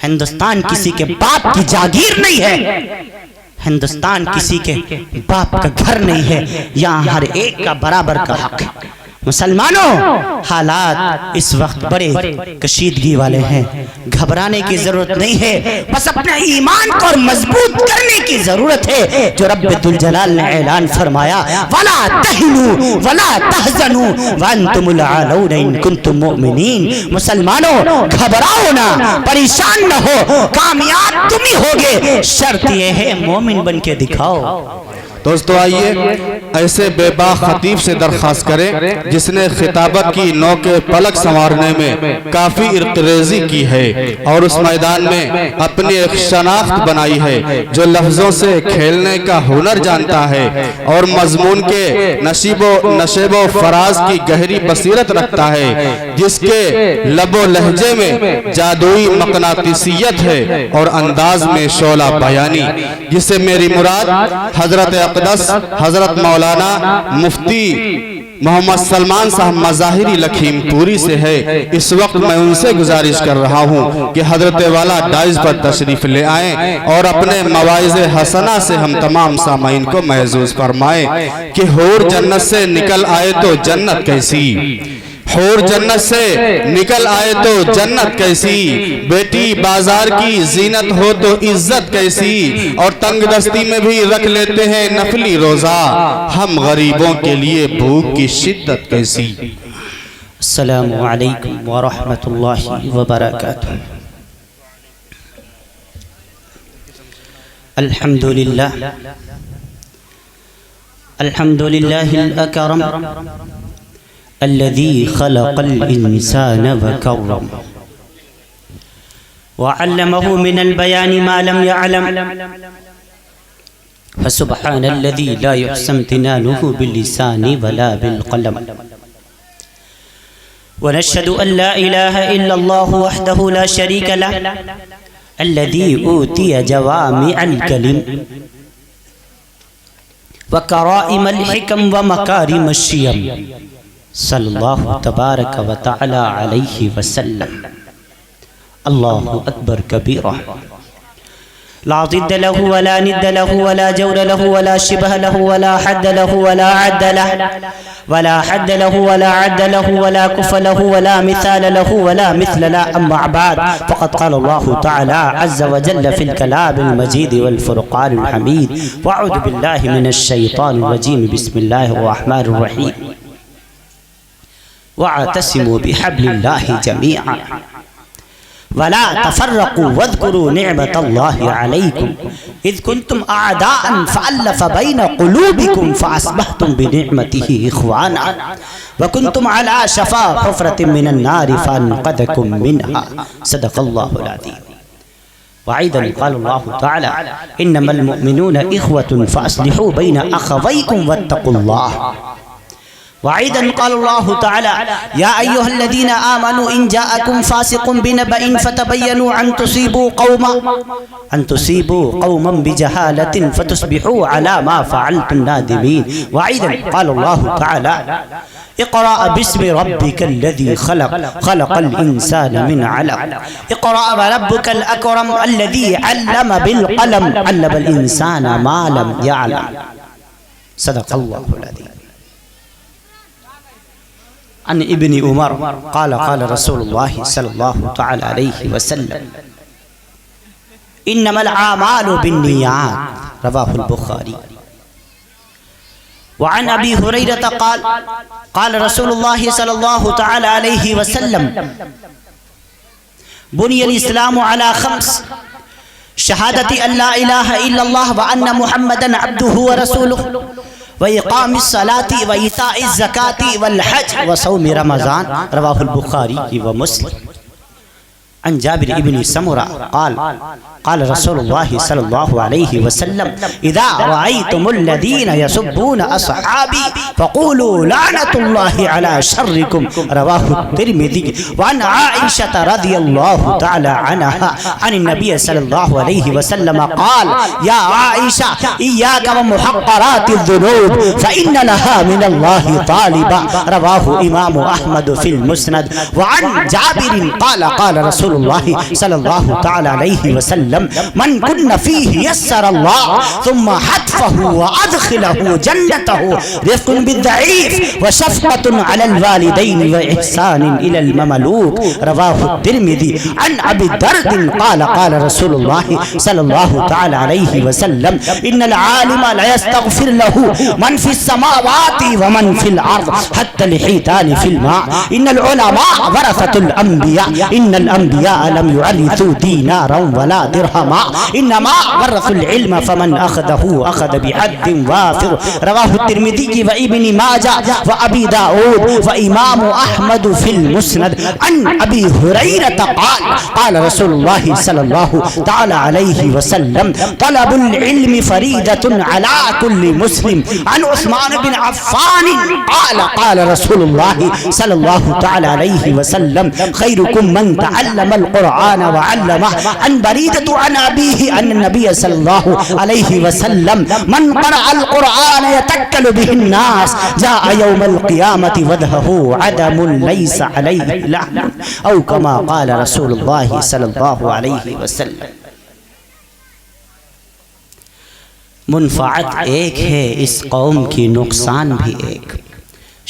ہندوستان کسی کے باپ کی جاگیر نہیں ہے، ہندوستان کسی کے باپ کا گھر نہیں ہے، یہاں ہر ایک کا برابر کا حق ہے۔ مسلمانوں، حالات اس وقت بڑے کشیدگی والے ہیں، گھبرانے کی ضرورت نہیں ہے، بس اپنے ایمان کو مضبوط کرنے کی ضرورت ہے، جو رب ذوالجلال نے اعلان فرمایا وَلَا تَهِنُوا وَلَا تَحْزَنُوا وَأَنْتُمُ الْأَعْلَوْنَ إِن كُنتُم مُؤْمِنِينَ۔ مسلمانوں، گھبراؤ نہ، پریشان نہ ہو، کامیاب تم ہی ہوگے، شرط یہ ہے مومن بن کے دکھاؤ۔ دوستو آئیے ایسے بے باک خطیب سے درخواست کریں جس نے خطابت کی نو کے پلک سنوارنے میں کافی ارتریزی کی ہے اور اس میدان میں اپنی ایک شناخت بنائی ہے، جو لفظوں سے کھیلنے کا ہنر جانتا ہے اور مضمون کے نشیب و فراز کی گہری بصیرت رکھتا ہے، جس کے لب و لہجے میں جادوئی مقناطیسیت ہے اور انداز میں شعلہ بیانی، جسے میری مراد حضرت اقدس حضرت مولانا مفتی محمد سلمان صاحب مظاہری لکھیم پوری سے ہے۔ اس وقت میں ان سے گزارش کر رہا ہوں کہ حضرت والا ڈائز پر تشریف لے آئیں اور اپنے مواعظ حسنہ سے ہم تمام سامعین کو محظوظ فرمائیں کہ حور جنت سے نکل آئے تو جنت کیسی، حور جنت سے نکل آئے تو جنت کیسی، بیٹی بازار کی زینت ہو تو عزت کیسی، اور تنگ دستی میں بھی رکھ لیتے ہیں نفلی روزہ، ہم غریبوں کے لیے بھوک کی شدت کیسی۔ السلام علیکم ورحمۃ اللہ وبرکاتہ۔ الحمدللہ الأکرم الذي خلق الإنسان وكرم وعلمه من البيان ما لم يعلم، فسبحان الذي لا يحسن امتنانه باللسان ولا بالقلم، ونشهد أن لا إله إلا الله وحده لا شريك له الذي أوتي جوامع الكلم وكرائم الحكم ومكارم الشيم، صلی اللہ تبارک و تعالی علیہ وسلم۔ اللہ اکبر کبیرہ، لا ضد له ولا ند له ولا جور له ولا شبه له ولا حد له ولا عد له ولا حد له ولا عد له ولا كف له ولا مثال له ولا مثل له، أما بعد فقد قال الله تعالى عز وجل في الكلام المجيد والفرقان الحميد، وأعوذ بالله من الشيطان الرجيم، بسم الله الرحمن الرحيم، واعتصموا بحبل الله جميعا ولا تفرقوا واذكروا نعمة الله عليكم إذ كنتم أعداء فألف بين قلوبكم فأصبحتم بنعمته إخوانا وكنتم على شفا حفرة من النار فأنقذكم منها، صدق الله العظيم۔ وأيضا قال الله تعالى إنما المؤمنون إخوة فأصلحوا بين أخويكم واتقوا الله۔ وأيضا قال الله تعالى يا أيها الذين آمنوا إن جاءكم فاسق بنبأ فتبينوا أن تصيبوا قوما بجهالة فتصبحوا على ما فعلتم نادمين۔ وأيضا قال الله تعالى اقرأ باسم ربك الذي خلق الإنسان من علق، اقرأ وربك الأكرم الذي علم بالقلم علم الإنسان ما لم يعلم، صدق الله العظيم۔ عن ابن عمر قال قال رسول الله صلى الله تعالى عليه وسلم إنما الأعمال بالنيات، رواه البخاري۔ وعن أبي هريرة قال قال رسول الله صلى الله تعالى عليه وسلم بني الإسلام على خمس: شهادة أن لا إله إلا الله وأن محمدا عبده ورسوله وإقام الصلاة وإيتاء الزكاة والحج وصوم رمضان، رواه البخاري ومسلم۔ عن جابر بن سمرة قال قال رسول الله صلى الله عليه وسلم إذا رأيتم الذين يسبون أصحابي فقولوا لعنة الله على شركم، رواه الترمذي۔ وعن عائشة رضي الله تعالى عنها عن النبي صلى الله عليه وسلم قال يا عائشة إياك ومحقرات الذنوب فإن لها من الله طالبا، رواه إمام أحمد في المسند۔ وعن جابر قال قال رسول اللہ صلی اللہ تعالی علیہ وسلم من کن فیہ یسر اللہ ثم حتفہ وادخلہ جنتہ رفق بالضعیف وشفقۃ علی الوالدین واحسان الی المملوک رواہ الترمذی عن ابی درد قال قال رسول اللہ صلی اللہ تعالی علیہ وسلم ان العالم لا يستغفر له من في السماوات ومن في الارض حتى الحيتان في الماء ان العلماء ورثة الانبياء ان الانبياء لم يورثوا دينارا ولا درهما انما ورثوا العلم فمن اخذه اخذ بحد وافر رواه الترمذي وابن ماجه وابي داود وامام احمد في المسند عن ابي هريرة قال قال رسول الله صلى الله تعالى عليه وسلم طلب العلم فريدة على كل مسلم عن عثمان بن عفان قال قال رسول الله صلى الله تعالى عليه وسلم خيركم من تعلم القرآن وعلمه عن بريدة عن أبيه أن النبي صلى الله عليه وسلم من قرأ القرآن يتكل به الناس جاء يوم القيامة وجهه عدم ليس عليه لحم أو كما قال رسول الله صلى الله عليه وسلم. منفعت ایک ہے اس قوم کی نقصان بھی ایک.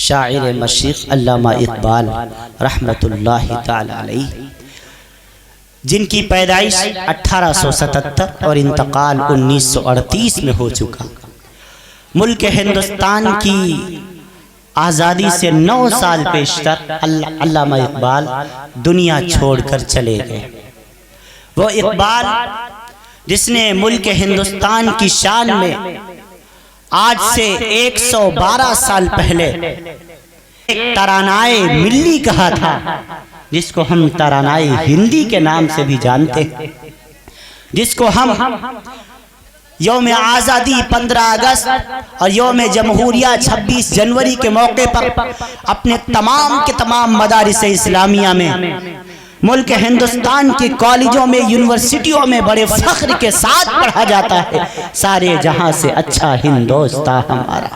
شاعر مشرق علامہ اقبال رحمت اللہ تعالی علیہ جن کی پیدائش 1877 اور انتقال 1938 میں ہو چکا. ملک ہندوستان کی آزادی سے 9 سال پیشتر علامہ اقبال دنیا چھوڑ کر چلے گئے. وہ اقبال جس نے ملک ہندوستان کی شان میں آج سے 112 سال پہلے ایک ترانائے ملی کہا تھا جس کو ہم ترانائے ہندی کے نام سے بھی جانتے ہیں, جس کو ہم یوم آزادی 15 اگست اور یوم جمہوریہ 26 جنوری کے موقع پر اپنے تمام کے تمام مدارس اسلامیہ میں ملک ہندوستان کے کالجوں میں یونیورسٹیوں میں بڑے فخر کے ساتھ پڑھا جاتا ہے. سارے جہاں سے اچھا ہندوستان ہمارا,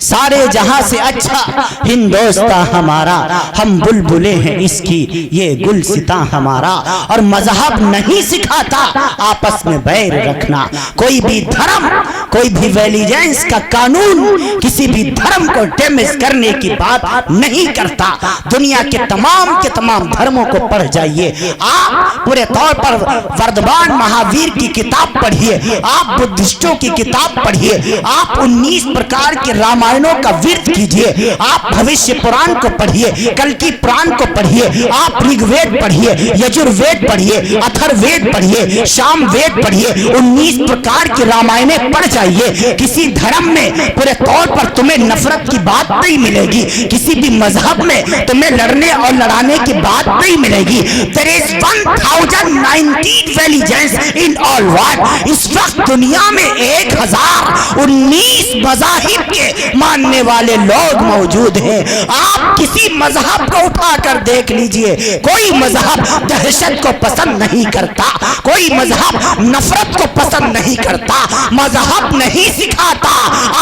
سارے جہاں سے اچھا ہندوستان ہمارا, ہم بلبلیں ہیں اس کی یہ گلستان ہمارا, اور مذہب نہیں سکھاتا آپس میں بیر رکھنا. کوئی بھی دھرم, کوئی بھی ریلیجنس کا قانون کسی بھی دھرم کو ڈیمیج کرنے کی بات نہیں کرتا. دنیا کے تمام دھرموں کو پڑھ جائیے آپ, پورے طور پر وردمان مہاویر کی کتاب پڑھیے, آپ بدھسٹوں کی کتاب پڑھیے, آپ 19 پرکار کے رامائن کا ورد کیجئے, آپ بھوشیہ پران کو پڑھیے, کلکی پران کو پڑھیے, آپ رگ وید پڑھیے, یجر وید پڑھیے, اتھر وید پڑھیے, شام وید پڑھیے, 19 پرکار کی رامائنیں پڑھ جائیے. کسی دھرم میں پورے طور پر تمہیں نفرت کی بات نہیں ملے گی, کسی بھی مذہب میں تمہیں لڑنے اور لڑانے کی بات نہیں ملے گی. There is 1019 religions in all world. اس وقت دنیا میں 1019 مذاہب کے ماننے والے لوگ موجود ہیں. آپ کسی مذہب کو اٹھا کر دیکھ لیجئے, کوئی مذہب دہشت کو پسند نہیں کرتا, کوئی مذہب نفرت کو پسند نہیں کرتا. مذہب نہیں سکھاتا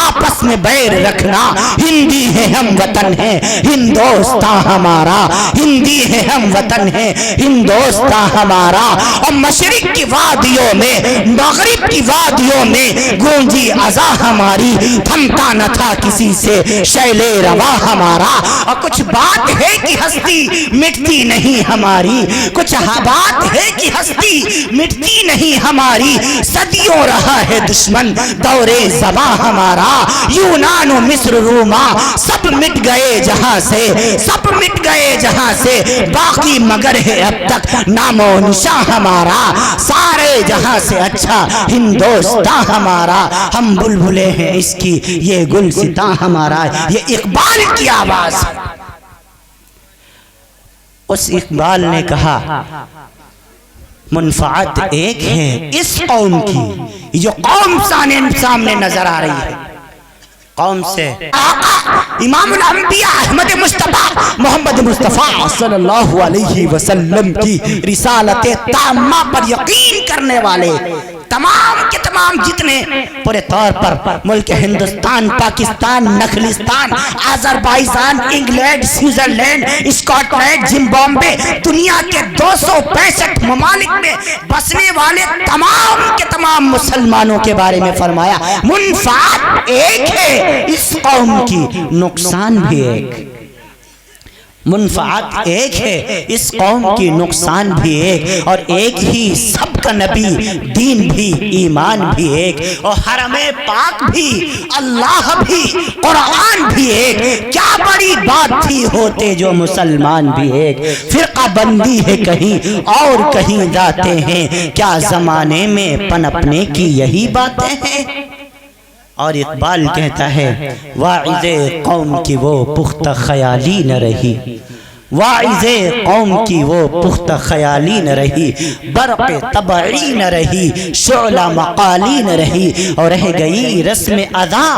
آپس میں بیر رکھنا. ہندی ہے ہم وطن ہے ہندوستان ہمارا, ہندی ہے ہم وطن ہے ہندوستان ہمارا. اور مشرق کی وادیوں میں مغرب کی وادیوں میں گونجی اذا ہماری, تھمتا نہ تھا کسی سے شیلے روا ہمارا. اور کچھ بات ہے کہ ہستی مٹتی نہیں ہماری, کچھ بات ہے کہ ہستی مٹتی نہیں ہماری. صدیوں رہا ہے دشمن دورے زباں ہمارا. یونان و مصر روما سب مٹ گئے جہاں سے, سب مٹ گئے جہاں سے, باقی مگر ہے اب تک نام و نشاں ہمارا. سارے جہاں سے اچھا ہندوستان ہمارا, ہم بلبلے ہیں اس کی یہ گلستان ہمارا. یہ اقبال کی آواز. اس اقبال نے کہا منفعت ایک ہے اس قوم کی, جو قوم سامنے نظر آ رہی ہے. قوم سے امام الانبیاء احمد مصطفیٰ محمد مصطفیٰ صلی اللہ علیہ وسلم کی رسالت تامہ پر یقین کرنے والے تمام کے تمام جتنے پورے طور پر ملک ہندوستان، پاکستان، نخلستان، Azerbaijan, England, Switzerland, Scotland, Zimbabwe, دنیا کے 265 ممالک میں بسنے والے تمام کے تمام مسلمانوں کے بارے میں فرمایا منفعت ایک ہے، اس قوم کی نقصان بھی ایک۔ منفعت ایک ہے، اس قوم کی نقصان بھی ایک، اور ایک ہی سب کا نبی، دین بھی، ایمان بھی ایک، اور حرم پاک بھی، اللہ بھی، قرآن بھی ایک۔ کیا بڑی بات تھی ہوتے جو مسلمان بھی ایک۔ فرقہ بندی ہے کہیں اور کہیں جاتے ہیں، کیا زمانے میں پنپنے کی یہی باتیں ہیں؟ اور اقبال کہتا ہے واعظ قوم کی وہ پختہ خیالی نہ رہی، واعظ قوم کی وہ پختہ خیالی نہ رہی، برق طبعی نہ رہی، شعلہ مقالی نہ رہی، اور رہ گئی رسم ادا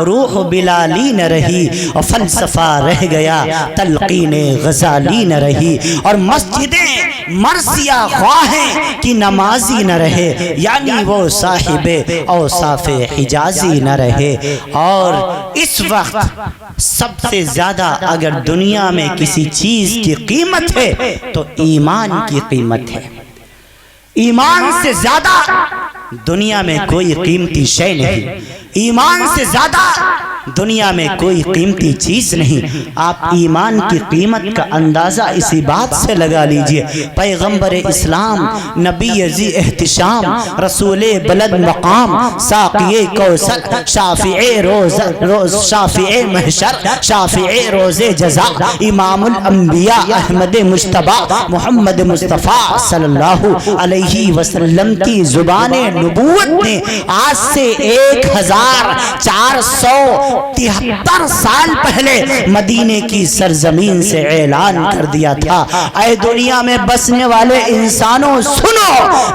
روح بلالی نہ رہی، اور فلسفہ رہ گیا تلقین غزالی نہ رہی، اور مسجدیں مرثیہ خواہیں کی نمازی نہ رہے، یعنی وہ صاحب اوصاف حجازی نہ رہے۔ اور اس وقت سب سے زیادہ اگر دنیا میں کسی چیز کی قیمت ہے تو ایمان کی قیمت ہے۔ ایمان سے زیادہ دنیا میں کوئی قیمتی شے نہیں، ایمان سے زیادہ دنیا میں کوئی قیمتی چیز نہیں۔ آپ ایمان کی قیمت کا اندازہ اسی بات سے لگا لیجئے، پیغمبر اسلام، نبی ذی احتشام، رسول بلند مقام، ساقی کوثر، شافع محشر، شافع روز جزا، امام الانبیاء احمد مجتبی محمد مصطفیٰ صلی اللہ علیہ وسلم کی زبان نبوت نے آج سے 1473 سال پہلے مدینے کی سرزمین سے اعلان کر دیا تھا، اے دنیا میں بسنے والے انسانوں سنو،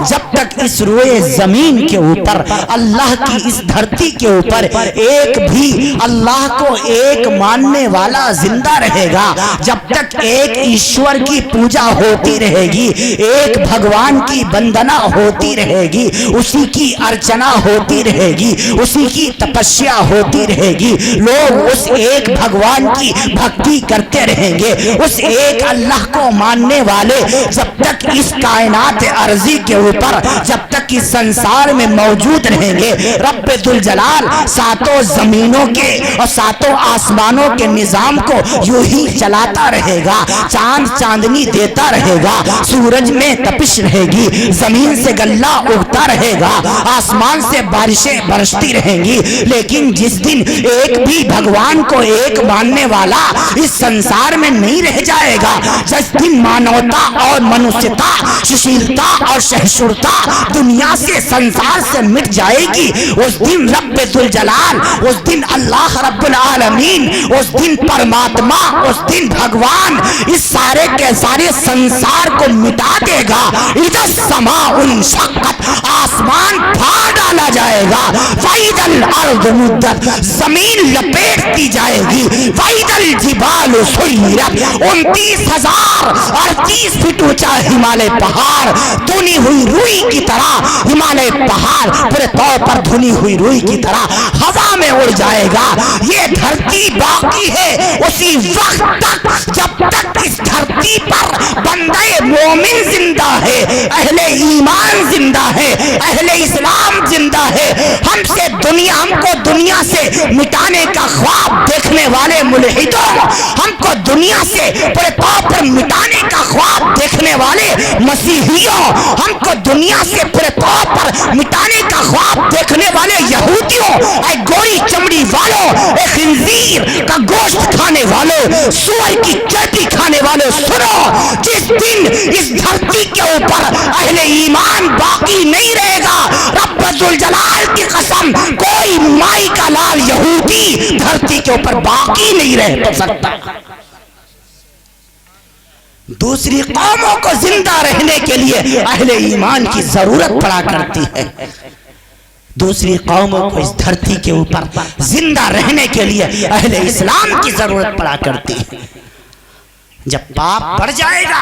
جب تک اس روئے زمین کے اوپر، اللہ کی اس دھرتی کے اوپر ایک بھی اللہ کو ایک ماننے والا زندہ رہے گا، جب تک ایک ایشور کی پوجا ہوتی رہے گی، ایک بھگوان کی بندنا ہوتی رہے گی، اسی کی ارچنا ہوتی رہے گی، اسی کی تپسیا ہوتی رہے گی، لوگ اس ایک بھگوان کی بھکتی کرتے رہیں گے، اس ایک اللہ کو ماننے والے جب تک اس کائنات ارضی کے اوپر، جب تک اس سنسار میں موجود رہیں گے، رب ذوالجلال ساتوں زمینوں کے اور ساتوں آسمانوں کے نظام کو یوں ہی چلاتا رہے گا، چاند چاندنی دیتا رہے گا، سورج میں تپش رہے گی، زمین سے غلہ اگتا رہے گا، آسمان سے بارشیں برستی رہیں گی، لیکن جس دن ایک بھی بھگوان کو ایک ماننے والا اس سنسار میں نہیں رہ جائے گا، جس دن مانوتا اور منوستا، سشیلتا اور سہشورتا دنیا سے سنسار سے مٹ جائے گی، اس دن رب ذوالجلال، اس دن اللہ رب العالمین، اس دن پرماتما، اس دن بھگوان اس سارے کے سارے سنسار کو مٹا دے گا۔ اِذَا السَّمَاءُ انشَقَّتْ، آسمان پھاڑ ڈالا جائے گا، وَإِذَا الْأَرْضُ مُدَّتْ، زمین لپیٹ دی جائے گی، وَإِذَا الْجِبَالُ سُيِّرَتْ، 29,038 فٹ اونچا ہمالیہ پہاڑ دھنی ہوئی روئی کی طرح، ہمالیہ پہاڑ پورے طور پر دھنی ہوئی روئی کی طرح ہوا میں اڑ جائے گا۔ یہ دھرتی باقی ہے اسی وقت تک جب تک اس دھرتی پر بندے مومن زندہ ہے، اہل ایمان زندہ ہے، اہل اسلام زندہ ہے۔ ہم کو دنیا سے مٹانے کا خواب دیکھنے والے ملحدوں، ہم کو دنیا سے پورے طور پر مٹانے کا خواب دیکھنے والے مسیحیوں، ہم کو دنیا سے پورے طور پر مٹانے کا خواب دیکھنے والے یہودیوں، اے گوری چمڑی والوں، اے خنزیر کا گوشت کھانے والوں، سور کی چربی کھانے والوں، سنو، جس دن اس دھرتی کے اوپر اہل ایمان باقی نہیں رہے گا، رب ذوالجلال کی قسم، کوئی مائی کا لال یہودی دھرتی کے اوپر باقی نہیں رہ سکتا۔ دوسری قوموں کو زندہ رہنے کے لیے اہل ایمان کی ضرورت پڑا کرتی ہے، دوسری قوموں کو اس دھرتی کے اوپر زندہ رہنے کے لیے اہل اسلام کی ضرورت پڑا کرتی ہے۔ جب پاپ بڑھ جائے گا،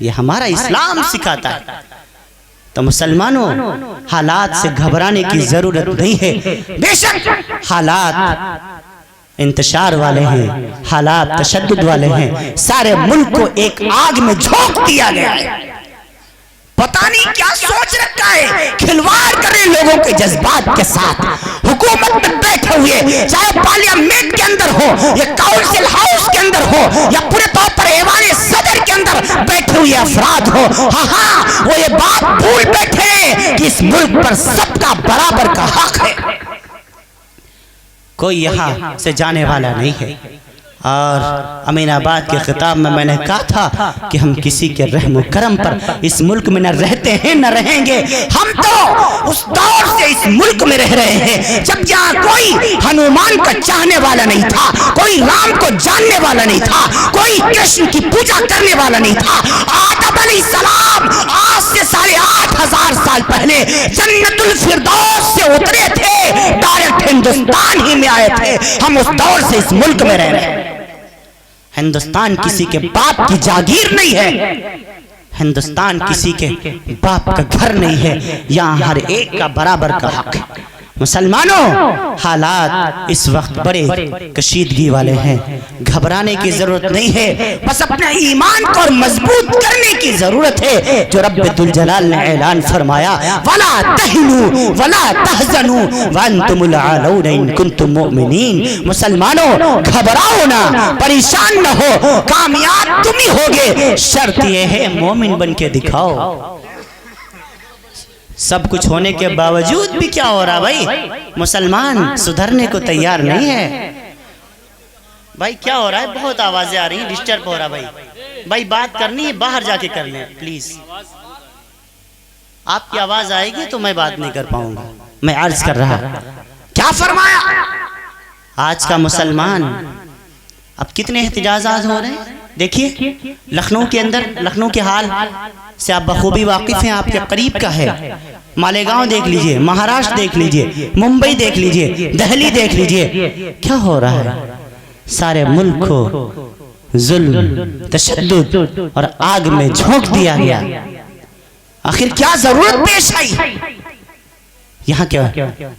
یہ ہمارا اسلام سکھاتا ہے۔ تو مسلمانوں، حالات سے گھبرانے کی ضرورت نہیں ہے۔ بے شک حالات انتشار والے ہیں، حالات تشدد والے ہیں، سارے ملک کو ایک آگ میں جھونک دیا گیا ہے۔ پتہ نہیں کیا سوچ رکھا ہے، کھلواڑ کرے لوگوں کے جذبات کے ساتھ۔ حکومت میں بیٹھے ہوئے، چاہے پارلیمنٹ کے اندر ہو یا کاؤنسل ہاؤس کے اندر ہو یا پورے طور پر ایوان صدر کے اندر بیٹھے ہوئے افراد ہو، ہاں وہ یہ بات بھول بیٹھے کہ اس ملک پر سب کا برابر کا حق ہے، کوئی یہاں سے جانے والا نہیں ہے۔ اور امین آباد کے خطاب میں نے کہا تھا کہ ہم کسی کے رحم و کرم پر اس ملک میں نہ رہتے ہیں نہ رہیں گے۔ ہم تو اس دور سے اس ملک میں رہ رہے ہیں جب یہاں کوئی ہنومان کا چاہنے والا نہیں تھا، کوئی رام کو جاننے والا نہیں تھا، کوئی کرشن کی پوجا کرنے والا نہیں تھا۔ آدم علیہ السلام آج سے 8,500 سال پہلے جنت الفردوس سے اترے تھے، ڈائریکٹ ہندوستان ہی میں آئے تھے۔ ہم اس دور سے اس ملک میں رہ رہے ہیں۔ ہندوستان کسی کے باپ کی جاگیر نہیں ہے، ہندوستان کسی کے باپ کا گھر نہیں ہے، یہاں ہر ایک کا برابر کا حق ہے۔ مسلمانوں، حالات اس وقت بڑے کشیدگی والے ہیں، گھبرانے کی ضرورت نہیں ہے، بس اپنے ایمان کو اور مضبوط کرنے کی ضرورت ہے، جو رب ذوالجلال نے اعلان فرمایا، وَلَا تَهِنُوا وَلَا تَحْزَنُوا وَأَنْتُمُ الْأَعْلَوْنَ إِن كُنتُم مُؤْمِنِينَ۔ مسلمانوں، گھبراؤ نہ، پریشان نہ ہو، کامیاب تم ہی ہوگے، شرط یہ ہے مومن بن کے دکھاؤ۔ سب کچھ ہونے کے باوجود بھی کیا ہو رہا بھائی؟ مسلمان سدھرنے کو تیار نہیں ہے۔ بھائی کیا ہو رہا ہے؟ بہت آوازیں آ رہی ہیں، ڈسٹرب ہو رہا بھائی بات کرنی ہے باہر جا کے کر لیں پلیز۔ آپ کی آواز آئے گی تو میں بات نہیں کر پاؤں گا۔ میں عرض کر رہا کیا فرمایا؟ آج کا مسلمان، اب کتنے احتجاجات ہو رہے ہیں، دیکھیے لکھنؤ کے اندر، لکھنؤ کے حال سے آپ بخوبی واقف ہیں، آپ کے قریب کا ہے۔ مالیگاؤں دیکھ لیجئے، مہاراشٹر دیکھ لیجئے، ممبئی دیکھ لیجئے، دہلی دیکھ لیجئے، کیا ہو رہا ہے؟ سارے ملک کو ظلم، تشدد اور آگ میں جھونک دیا گیا۔ آخر کیا ضرورت پیش آئی؟ یہاں کیا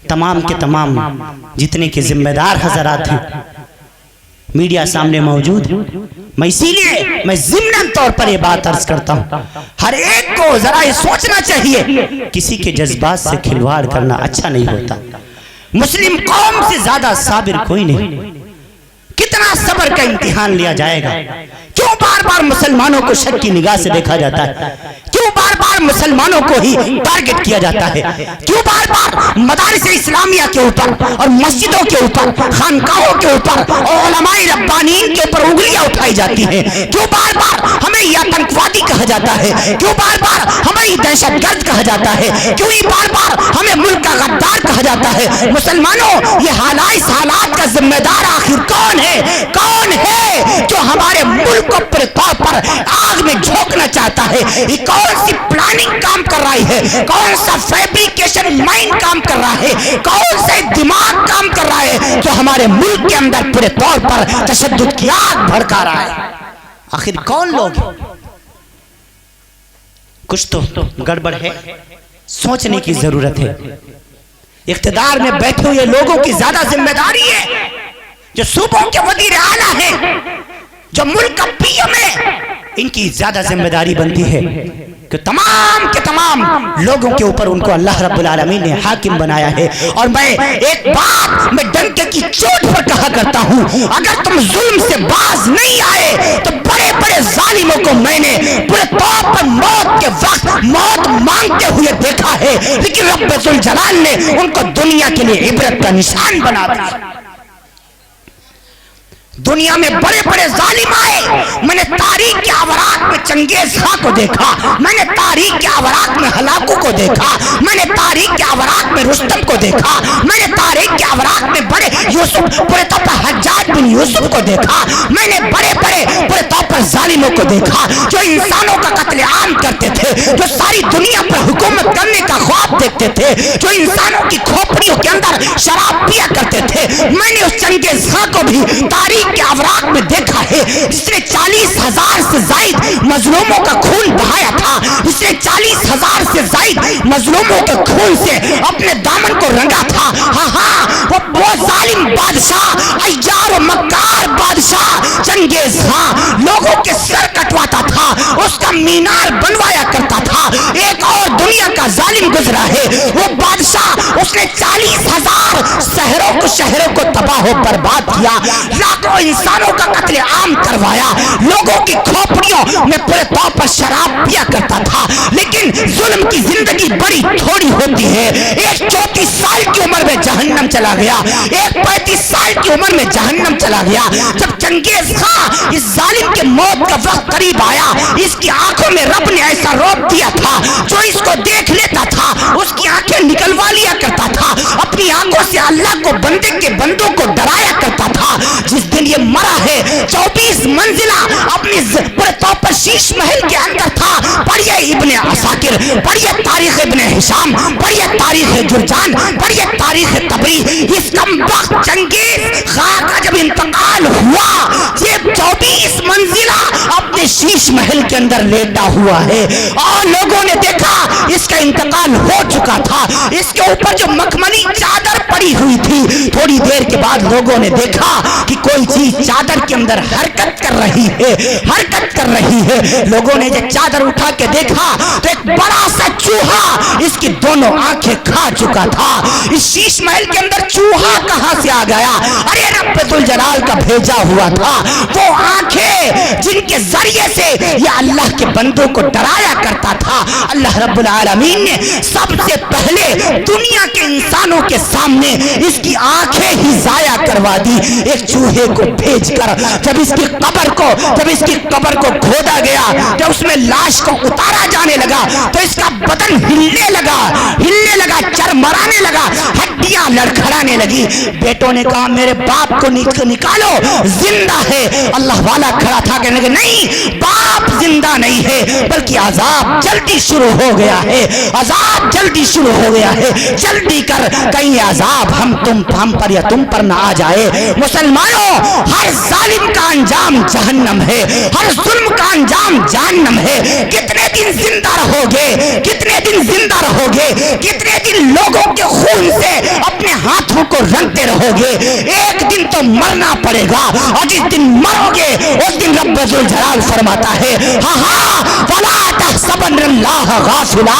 تمام کے تمام جتنے کے ذمہ دار حضرات ہیں میڈیا سامنے موجود، میں اسی لیے میں ضمناً طور پر یہ بات عرض کرتا ہوں، ہر ایک کو ذرا یہ سوچنا چاہیے، کسی کے جذبات سے کھلواڑ کرنا اچھا نہیں ہوتا۔ مسلم قوم سے زیادہ صابر کوئی نہیں، کتنا صبر کا امتحان لیا جائے گا؟ کیوں بار بار مسلمانوں کو شک کی نگاہ سے دیکھا جاتا ہے؟ کیوں بار بار مسلمانوں کو ہی ٹارگٹ کیا جاتا ہے؟ کیوں بار بار مدارس اسلامیہ کے اوپر اور مسجدوں کے اوپر، خانقاہوں کے اوپر اور علماء ربانیین کے اوپر انگلیاں اٹھائی جاتی ہیں؟ کیوں بار بار ہمیں یہ آتنکوادی کہا جاتا ہے؟ کیوں بار بار ہمیں یہ دہشت گرد کہا جاتا ہے؟ کیوں یہ بار بار ہمیں ملک کا غدار کہا جاتا ہے؟ مسلمانوں، یہ حالات کا ذمہ دار آخر کون ہے؟ کون ہے جو ہمارے ملک کو پورے طور پر آگ میں جھونکنا چاہتا ہے؟ یہ کون سی پلاننگ کام کر رہی ہے؟ کون سا فیبریکیشن مائنڈ کام کر رہا ہے؟ کون سے دماغ کام کر رہا ہے جو ہمارے ملک کے اندر پورے طور پر تشدد کی آگ بھڑکا رہا ہے؟ آخر کون لوگ؟ کچھ تو گڑبڑ ہے، سوچنے کی ضرورت ہے۔ اقتدار میں بیٹھے ہوئے لوگوں کی زیادہ ذمہ داری ہے، جو صوبوں کے وزیر اعلیٰ ہیں، جو ملک کا پی ایم ہے، ان کی زیادہ ذمہ داری بنتی ہے کہ تمام کے تمام لوگوں کے اوپر ان کو اللہ رب العالمین نے حاکم بنایا ہے۔ اور میں ایک بات میں ڈنکے کی چوٹ پر کہا کرتا ہوں، اگر تم ظلم سے باز نہیں آئے تو بڑے بڑے ظالموں کو میں نے پورے طور پر موت کے وقت موت مانگتے ہوئے دیکھا ہے، لیکن رب ذوالجلال نے ان کو دنیا کے لیے عبرت کا نشان بنا دیا۔ دنیا میں بڑے بڑے ظالم آئے، میں نے تاریخ کے عورات میں چنگیز خان کو دیکھا، میں نے تاریخ کے عورات میں ہلاکو کو دیکھا، میں نے تاریخ کے عورات میں رستم کو دیکھا، میں نے تاریخ کے عورات میں بڑے یوسف پورے طور پر حجاج بن یوسف کو دیکھا، میں نے بڑے بڑے پورے طور پر ظالموں کو دیکھا جو انسانوں کا قتل عام کرتے تھے، جو ساری دنیا پر حکومت کرنے کا خواب دیکھتے تھے، تھے جو انسانوں کی کھوپڑیوں کے اندر شراب پیا کرتے تھے. میں نے اس چنگیز خان کو بھی تاریخ کے اوراق میں دیکھا ہے جس نے 40,000 سے زائد مظلوموں کا خون بہایا تھا, جس نے 40,000 سے زائد مظلوموں کے خون سے اپنے دامن کو رنگا تھا. ہاں ہاں, وہ ظالم بادشاہ, عیار و مکار بادشاہ چنگیز خان لوگوں کے سر کٹواتا تھا, اس کا مینار بنوایا کرتا تھا. ایک اور دنیا کا ظالم گزرا ہے, وہ بادشاہ, اس نے 40,000 شہروں کو تباہ و برباد کیا, لاکھوں انسانوں کا قتل عام کروایا, لوگوں کی کھوپڑیوں میں پورے طور پر شراب پیا کرتا تھا. لیکن ظلم کی زندگی بڑی تھوڑی ہوتی ہے. ایک 34 سال کی عمر میں جہنم چلا گیا, ایک 35 سال کی عمر میں جہنم چلا گیا. جب چنگیز خان اس ظالم کے موت کا وقت قریب آیا, اس کی آنکھوں میں رب نے ایسا روب دیا تھا, جو اس کو دیکھ لیتا تھا اس کی آنکھیں نکلوا لیا کرتا تھا, اپنی آنکھوں سے اللہ کو بندے کے بندوں کو ڈرایا کرتا تھا. جس دن یہ مرا ہے 24 منزلہ اپنی پورے طور پر شیش محل کے اندر تھا. پڑھیے ابن عساکر, پڑھیے تاریخ ابن ہشام, پڑھیے تاریخ جرجان, پڑھیے تاریخ طبری. اس کم وقت چنگیز خان کا جب انتقال ہوا, یہ 24 منزلہ اپنے شیش محل کے اندر لیٹا ہوا ہے, اور لوگوں نے دیکھا اس کا انتقال ہو چکا تھا. اس کے اوپر جو مخملی چادر پڑی ہوئی تھی, تھوڑی دیر کے بعد لوگوں نے دیکھا کہ کوئی چیز چادر کے اندر حرکت کر رہی ہے, حرکت کر رہی ہے. لوگوں نے جب چادر اٹھا کے دیکھا تو ایک بڑا سا چوہا اس کی دونوں آنکھیں کھا چکا تھا. اس شیش محل کے اندر چوہا کہاں سے آ گیا؟ ارے رب ذوالجلال کا بھیجا ہوا تھا. وہ آنکھیں جن کے ذریعے سے یہ اللہ کے بندوں کو ڈرایا کرتا تھا, اللہ رب العالمین نے سب سے پہلے دنیا کے انسانوں کے سامنے اس کی آنکھیں ہی ضائع کروا دی, ایک چوہے کو بھیج کر. جب اس کی قبر کو کھودا گیا, جب اس میں لاش کو اتارا جانے لگا تو اس کا بدن ہلنے لگا, چرمرانے لگا, ہڈیاں لڑکھڑانے لگی. بیٹوں نے کہا میرے باپ کو نکالو, زندہ ہے. اللہ والا کھڑا تھا, کہنے لگا نہیں, باپ زندہ نہیں ہے بلکہ عذاب جلدی شروع ہو گیا ہے, عذاب جلدی شروع ہو گیا ہے. جلدی کر, کہیں عذاب ہم پر یا تم پر نہ آ جائے. مسلمانوں, ہر ظالم کا انجام جہنم ہے, ہر ظلم کا انجام جہنم ہے. کتنے دن زندہ رہو گے, کتنے دن زندہ رہو گے, کتنے دن لوگوں کے خون سے اپنے ہاتھوں کو رنگتے رہو گے. ایک دن تو مرنا پڑے گا, اور جس دن مرو گے اس دن رب ذوالجلال فرماتا ہے ہاں ہاں ولا تحسبن اللہ غافلا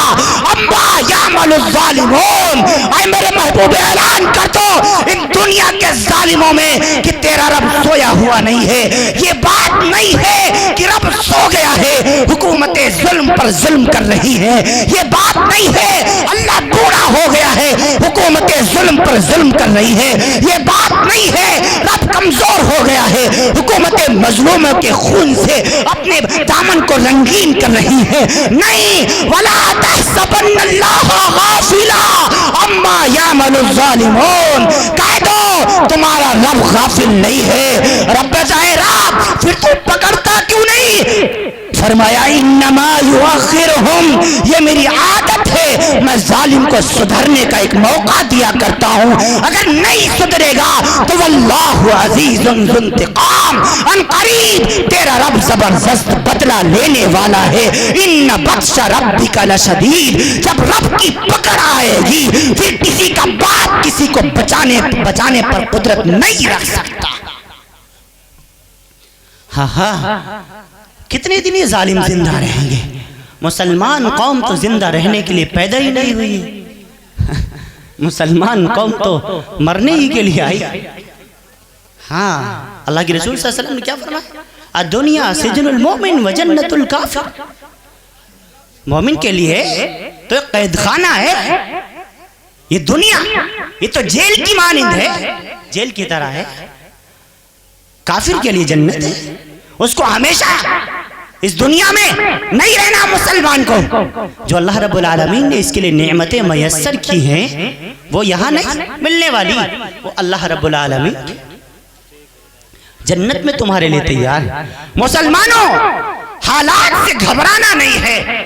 عما یعمل الظالمون. اے میرے محبوب, اعلان کر دو ان دنیا کے ظالموں میں کہ تیرا رب سویا ہوا نہیں ہے. یہ بات نہیں ہے کہ رب سو گیا ہے, حکومتیں ظلم پر ظلم کر رہی ہیں. یہ بات نہیں ہے اللہ بوڑھا ہو گیا ہے, حکومتیں ظلم پر ظلم کر رہی ہیں. یہ بات نہیں ہے رب کمزور ہو گیا ہے, حکومتیں مظلوموں کے خون سے اپنے دامن کو رنگین کر رہی ہیں. نہیں, ولا تحسبن اللہ غافلا عما یعمل الظالمون. کہہ دو تمہارا رب غافل نہیں ہے. رب جائے رب, پھر تو پکڑتا کیوں نہیں؟ فرمایا انما یؤخرہم, یہ میری عادت ہے, میں ظالم کو سدھرنے کا ایک موقع دیا کرتا ہوں. اگر نہیں سدھرے گا تو واللہ عزیز ذو انتقام, ان قریب تیرا رب زبردست بدلہ لینے والا ہے. ان بطش ربک لشدید, جب رب کی پکڑ آئے گی پھر کسی کا باپ کسی کو بچانے پر قدرت نہیں رکھ سکتا. ہاں ہاں, کتنے دن یہ ظالم زندہ رہیں گے؟ مسلمان قوم تو زندہ رہنے کے لیے پیدا ہی نہیں ہوئی, مسلمان قوم تو مرنے ہی کے لیے آئی. ہاں, اللہ کے رسول صلی اللہ علیہ وسلم نے کیا فرمایا؟ الدنیا سجن المومن و جنت الکافر. مومن کے لیے تو ایک قید خانہ ہے یہ دنیا, یہ تو جیل کی مانند ہے, جیل کی طرح ہے. کافر کے لیے جنت ہے, اس کو ہمیشہ اس دنیا میں نہیں رہنا. مسلمان کو جو اللہ رب العالمین نے اس کے لیے نعمتیں میسر کی ہیں وہ یہاں نہیں ملنے والی, وہ اللہ رب العالمین جنت میں تمہارے لیے تیار ہے. مسلمانوں, حالات سے گھبرانا نہیں ہے,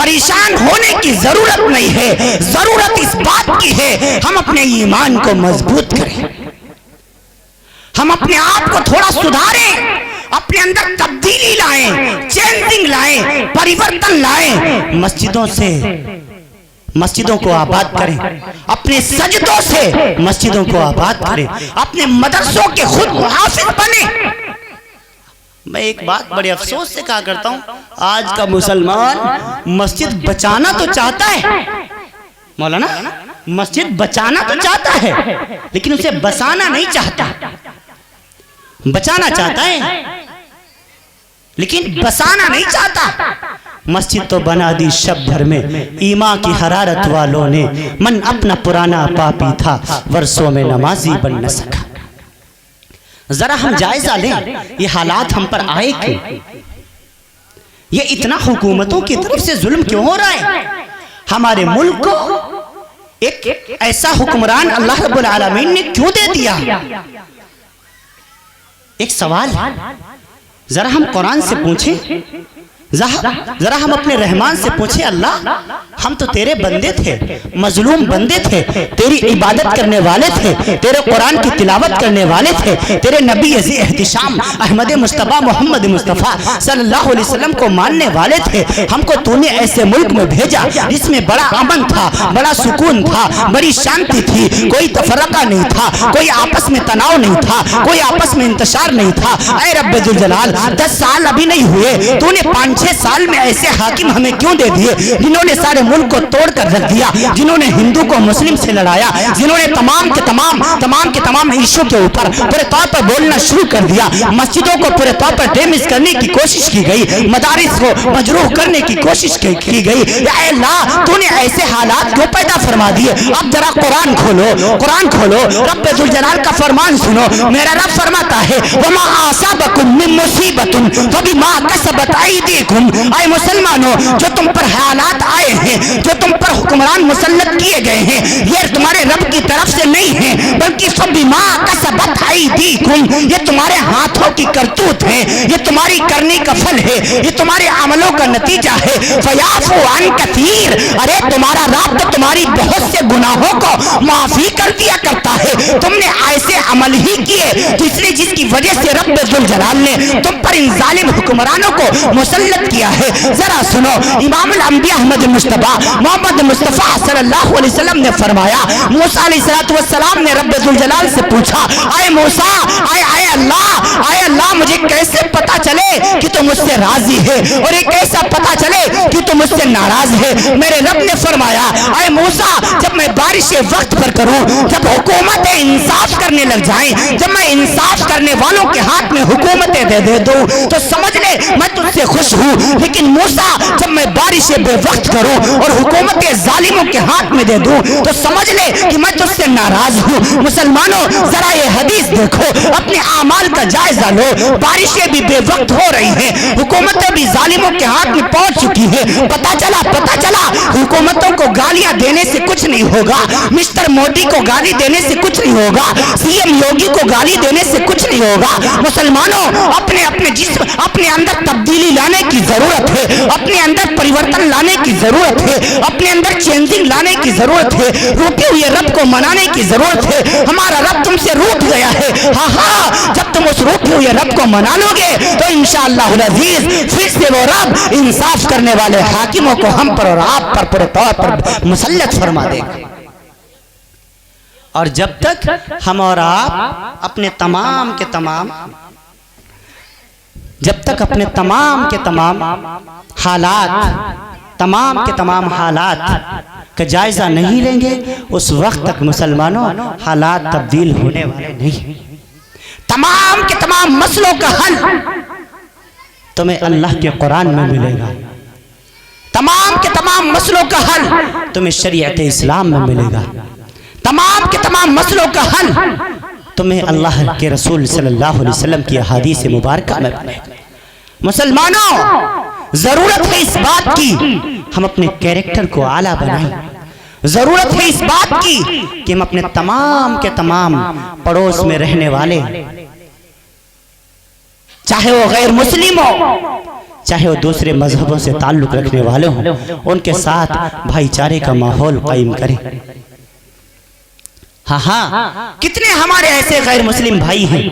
پریشان ہونے کی ضرورت نہیں ہے، ضرورت اس بات کی ہے ہم اپنے ایمان کو مضبوط کریں، ہم اپنے آپ کو تھوڑا سدھاریں، اپنے اندر تبدیلی لائیں، چینجنگ لائیں، پریورتن لائیں، مسجدوں کو آباد کریں، اپنے سجدوں سے مسجدوں کو آباد کریں، اپنے مدرسوں کے خود محافظ بنیں۔ میں ایک بات بڑے افسوس سے کہا کرتا ہوں، آج کا مسلمان مسجد بچانا تو چاہتا ہے، مولانا مسجد بچانا تو چاہتا ہے لیکن اسے بسانا نہیں چاہتا، بچانا چاہتا ہے لیکن بسانا نہیں چاہتا۔ مسجد تو بنا دی شب بھر میں ایمان کی حرارت والوں نے، من اپنا پرانا پاپی تھا ورثوں میں نمازی بن نہ سکا۔ ذرا ہم جائزہ لیں یہ حالات ہم پر آئے کیوں، یہ اتنا حکومتوں کی طرف سے ظلم کیوں ہو رہا ہے؟ ہمارے ملک کو ایک ایسا حکمران اللہ رب العالمین نے کیوں دے دیا؟ ایک سوال، ذرا ہم قرآن سے پوچھیں، ذرا ہم اپنے رحمان سے پوچھیں، اللہ ہم تو تیرے بندے تھے، مظلوم بندے تھے، تیری عبادت کرنے والے تھے، تیرے قرآن کی تلاوت کرنے والے تھے، تیرے نبی عزیز احتشام احمد مصطفیٰ محمد مصطفیٰ صلی اللہ علیہ وسلم کو ماننے والے تھے۔ ہم کو تو نے ایسے ملک میں بھیجا جس میں بڑا امن تھا، بڑا سکون تھا، بڑی شانتی تھی، کوئی تفرقہ نہیں تھا، کوئی آپس میں تناؤ نہیں تھا، کوئی آپس میں انتشار نہیں تھا۔ اے رب ذوالجلال 10 سال ابھی نہیں ہوئے، تو نے 5-6 سال میں ایسے حاکم ہمیں کیوں دے دیے جنہوں نے سارے ملک کو توڑ کر رکھ دیا، جنہوں نے ہندو کو مسلم سے لڑایا، جنہوں نے تمام کے تمام ایشو کے اوپر پورے طور پر بولنا شروع کر دیا، مسجدوں کو پورے طور پر ڈیمیج کرنے کی کوشش کی گئی، مدارس کو مجروح کرنے کی کوشش کی گئی۔ یا اللہ تو نے ایسے حالات کیوں پیدا فرما دیے؟ اب ذرا قرآن کھولو، رب ذوالجلال کا فرمان سنو۔ میرا رب فرماتا ہے وما اصابکم من مصیبت فبما کسبت ایدیکم، اے مسلمانوں جو تم پر حالات آئے ہیں، جو تم پر حکمران مسلط کیے گئے ہیں، یہ تمہارے رب کی طرف سے نہیں ہیں بلکہ فبما کسبت ایدیکم، یہ تمہارے ہاتھوں کی کرتوت ہے، یہ تمہاری کرنے کا پھل ہے، یہ تمہارے عملوں کا نتیجہ ہے۔ فیعفو عن کثیر، ارے تمہارا رب تو تمہاری بہت سے گناہوں کو معافی کر دیا کرتا ہے، تم نے ایسے عمل ہی کیے جس کی وجہ سے رب ذوالجلال نے تم پر ان ظالم حکمرانوں کو مسلط کیا ہے۔ ذرا سنو، امام الانبیاء احمد مصطفیٰ محمد مصطفیٰ صلی اللہ علیہ وسلم نے فرمایا، موسیٰ علیہ السلام نے رب ذوالجلال سے پوچھا، اے موسیٰ، اے اللہ مجھے کیسے پتا چلے کہ تم مجھ سے راضی ہے اور یہ کیسا پتا چلے کہ تم مجھ سے ناراض ہے؟ میرے رب نے فرمایا، اے موسیٰ جب میں بارش وقت پر کروں، جب حکومتیں انصاف کرنے لگ جائیں، جب میں انصاف کرنے والوں کے ہاتھ میں حکومتیں دے دوں تو سمجھ لے میں تجھ سے خوش ہوں، لیکن موسیٰ جب میں بارش بے وقت کروں اور حکومتیں ظالموں کے ہاتھ میں دے دوں تو سمجھ لے کہ میں تجھ سے ناراض ہوں۔ مسلمانوں ذرا یہ حدیث دیکھو، اپنے اعمال کا جائزہ لو، بارشیں بھی بے وقت ہو رہی ہیں، حکومتیں بھی ظالموں کے ہاتھ میں پہنچ چکی ہیں، پتا چلا حکومتوں کو گالیاں دینے سے کچھ نہیں ہوگا، مسٹر مودی کو گالی دینے سے کچھ نہیں ہوگا، سی ایم یوگی کو گالی دینے سے کچھ نہیں ہوگا۔ مسلمانوں اپنے جسم اپنے اندر تبدیلی لانے کی ضرورت ہے، اپنے اندر پریورتن لانے کی ضرورت ہے، اپنے اندر چینجنگ لانے کی ضرورت ہے، روٹے ہوئے رب کو منانے کی ضرورت ہے۔ ہمارا رب تم سے روٹ گیا ہے، ہاں جب تم اس روٹے ہوئے رب کو منا لو گے تو انشاءاللہ العزیز پھر سے وہ رب انصاف کرنے والے حاکموں کو ہم پر اور آپ پر پورے طور پر مسلط فرما دے گا۔ اور جب تک ہم اور آپ اپنے تمام کے تمام حالات کا جائزہ نہیں لیں گے اس وقت تک مسلمانوں حالات تبدیل ہونے والے نہیں۔ تمام کے تمام مسئلوں کا حل تمہیں اللہ کے قرآن میں ملے گا، تمام کے تمام مسئلوں کا حل تمہیں شریعت اسلام میں ملے گا، تمام کے تمام مسئلوں کا حل تمہیں اللہ کے رسول صلی اللہ علیہ وسلم کی احادیث مبارکہ میں ملے گا۔ مسلمانوں ضرورت ہے اس بات کی ہم اپنے کیریکٹر کو اعلیٰ بنائیں، ضرورت ہے اس بات کی کہ ہم اپنے تمام کے تمام پڑوس میں رہنے والے، چاہے وہ غیر مسلم ہو، چاہے وہ دوسرے مذہبوں سے تعلق رکھنے والے ہوں، ان کے ساتھ بھائی چارے کا ماحول قائم کریں۔ ہاں کتنے ہمارے ایسے غیر مسلم بھائی ہیں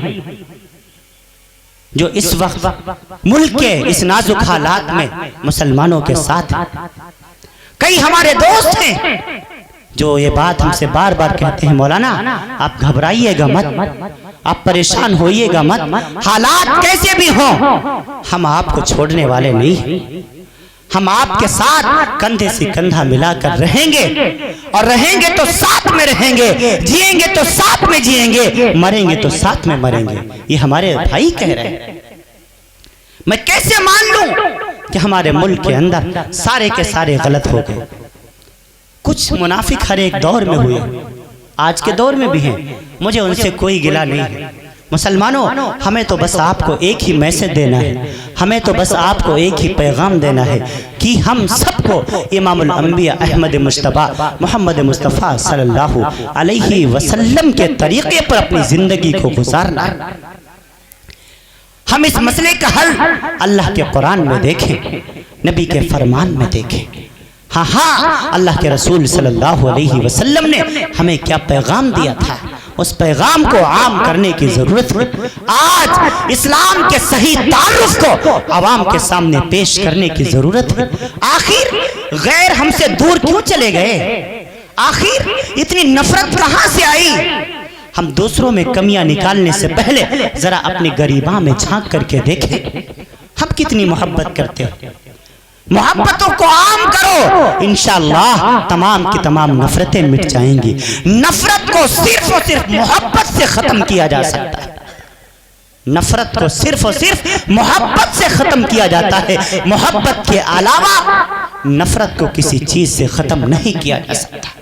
جو اس وقت ملک کے اس نازک حالات میں مسلمانوں کے ساتھ ہیں۔ کئی ہمارے دوست ہیں جو یہ بات ہم سے بار بار کہتے ہیں، مولانا آپ گھبرائیے گا مت، آپ پریشان ہوئیے گا مت، حالات کیسے بھی ہوں ہم آپ کو چھوڑنے والے نہیں ہیں، ہم آپ کے ساتھ کندھے سے کندھا ملا کر رہیں گے، اور رہیں گے تو ساتھ میں رہیں گے، جیئیں گے تو ساتھ میں جیئیں گے، مریں گے تو ساتھ میں مریں گے۔ یہ ہمارے بھائی کہہ رہے ہیں۔ میں کیسے مان لوں کہ ہمارے ملک کے اندر سارے کے سارے غلط ہو گئے؟ کچھ منافق ہر ایک دور میں ہوئے، آج کے دور میں بھی ہیں، مجھے ان سے کوئی گلہ نہیں ہے۔ مسلمانوں، ہمیں تو بس آپ کو ایک ہی میسج دینا ہے، ہمیں تو بس آپ کو ایک ہی پیغام دینا ہے کہ ہم سب کو امام الانبیاء احمد مجتبی محمد مصطفیٰ صلی اللہ علیہ وسلم کے طریقے پر اپنی زندگی کو گزارنا ہے۔ ہم اس مسئلے کا حل اللہ کے قرآن میں دیکھیں، نبی کے فرمان میں دیکھیں۔ ہاں اللہ کے رسول صلی اللہ علیہ وسلم نے ہمیں کیا پیغام دیا تھا، اس پیغام کو عام کرنے کی ضرورت ہے۔ آج اسلام کے صحیح تعارف کو عوام کے سامنے پیش کرنے کی ضرورت ہے۔ آخر غیر ہم سے دور کیوں چلے گئے؟ آخر اتنی نفرت کہاں سے آئی؟ ہم دوسروں میں کمیاں نکالنے سے پہلے ذرا اپنی گریباں میں جھانک کر کے دیکھیں، ہم کتنی محبت کرتے ہیں۔ محبتوں کو عام کرو، انشاءاللہ تمام کی تمام نفرتیں مٹ جائیں گی۔ نفرت کو صرف اور صرف محبت سے ختم کیا جا سکتا ہے، نفرت کو صرف اور صرف محبت سے ختم کیا جاتا ہے۔ محبت کے علاوہ نفرت کو کسی چیز سے ختم نہیں کیا جا سکتا۔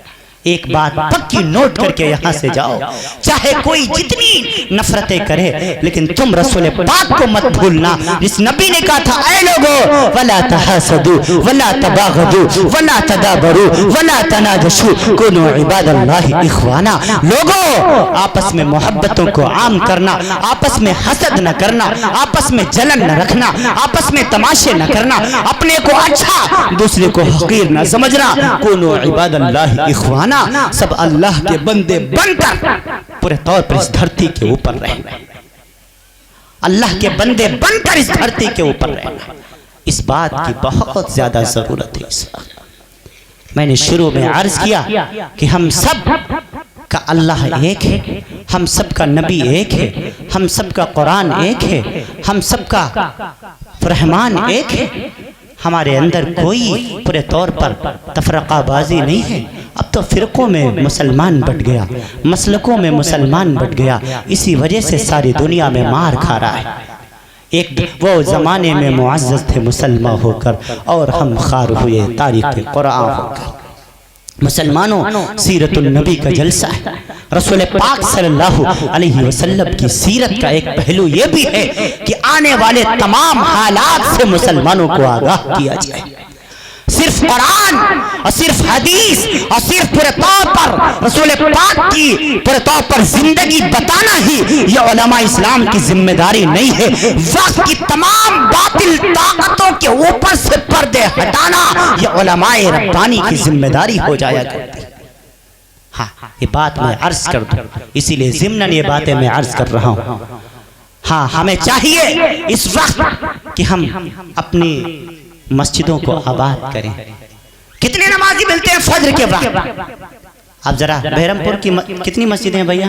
ایک بات پکی نوٹ کر کے یہاں سے جاؤ، چاہے کوئی جتنی نفرتیں کرے لیکن تم رسول پاک کو مت بھولنا، جس نبی نے کہا تھا اے لوگو ولا تحاسدوا ولا تباغضوا ولا تدابروا ولا تناجشوا كونوا عباد اللہ اخوانا۔ لوگو آپس میں محبتوں کو عام کرنا، آپس میں حسد نہ کرنا، آپس میں جلن نہ رکھنا، آپس میں تماشے نہ کرنا، اپنے کو اچھا دوسرے کو حقیر نہ سمجھنا۔ كونوا عباد اللہ اخوانا، سب اللہ کے بندے بن کر پورے طور پر اس دھرتی کے اوپر رہنا، اللہ کے بندے بن کر اس دھرتی کے اوپر رہنا۔ اس بات کی بہت زیادہ ضرورت ہے اس وقت۔ میں نے شروع میں عرض کیا کہ ہم سب کا اللہ ایک ہے، ہم سب کا نبی ایک ہے، ہم سب کا قرآن ایک ہے، ہم سب کا رحمان ایک ہے۔ ہمارے اندر کوئی پورے طور پر تفرقہ بازی نہیں ہے۔ اب تو فرقوں میں مسلمان بٹ گیا، مسلکوں میں مسلمان بٹ گیا، اسی وجہ سے ساری دنیا میں مار کھا رہا ہے۔ ایک وہ زمانے میں معزز تھے مسلمان ہو کر، اور ہم خار ہوئے تاریخ قرآن ہو کر۔ مسلمانوں، سیرت النبی کا جلسہ ہے۔ رسول پاک صلی اللہ علیہ وسلم کی سیرت کا ایک پہلو یہ بھی ہے کہ آنے والے تمام حالات سے مسلمانوں کو آگاہ کیا جائے۔ صرف قرآن اور صرف حدیث اور صرف پورے طور پر رسول پاک کی پورے طور پر زندگی بتانا ہی یہ علماء اسلام کی ذمہ داری نہیں ہے۔ وقت کی تمام باطل طاقتوں کے اوپر سے پردے ہٹانا یہ علماء ربانی کی ذمہ داری ہو جایا کرتی ہے۔ ہاں یہ بات میں عرض کر دوں، اسی لیے ضمناً یہ باتیں میں عرض کر رہا ہوں۔ ہاں ہمیں چاہیے اس وقت کہ ہم اپنی مسجدوں کو آباد کریں۔ کتنے نمازی ملتے ہیں فجر کے وقت؟ اب ذرا بہرمپور کی کتنی مسجدیں ہیں بھیا؟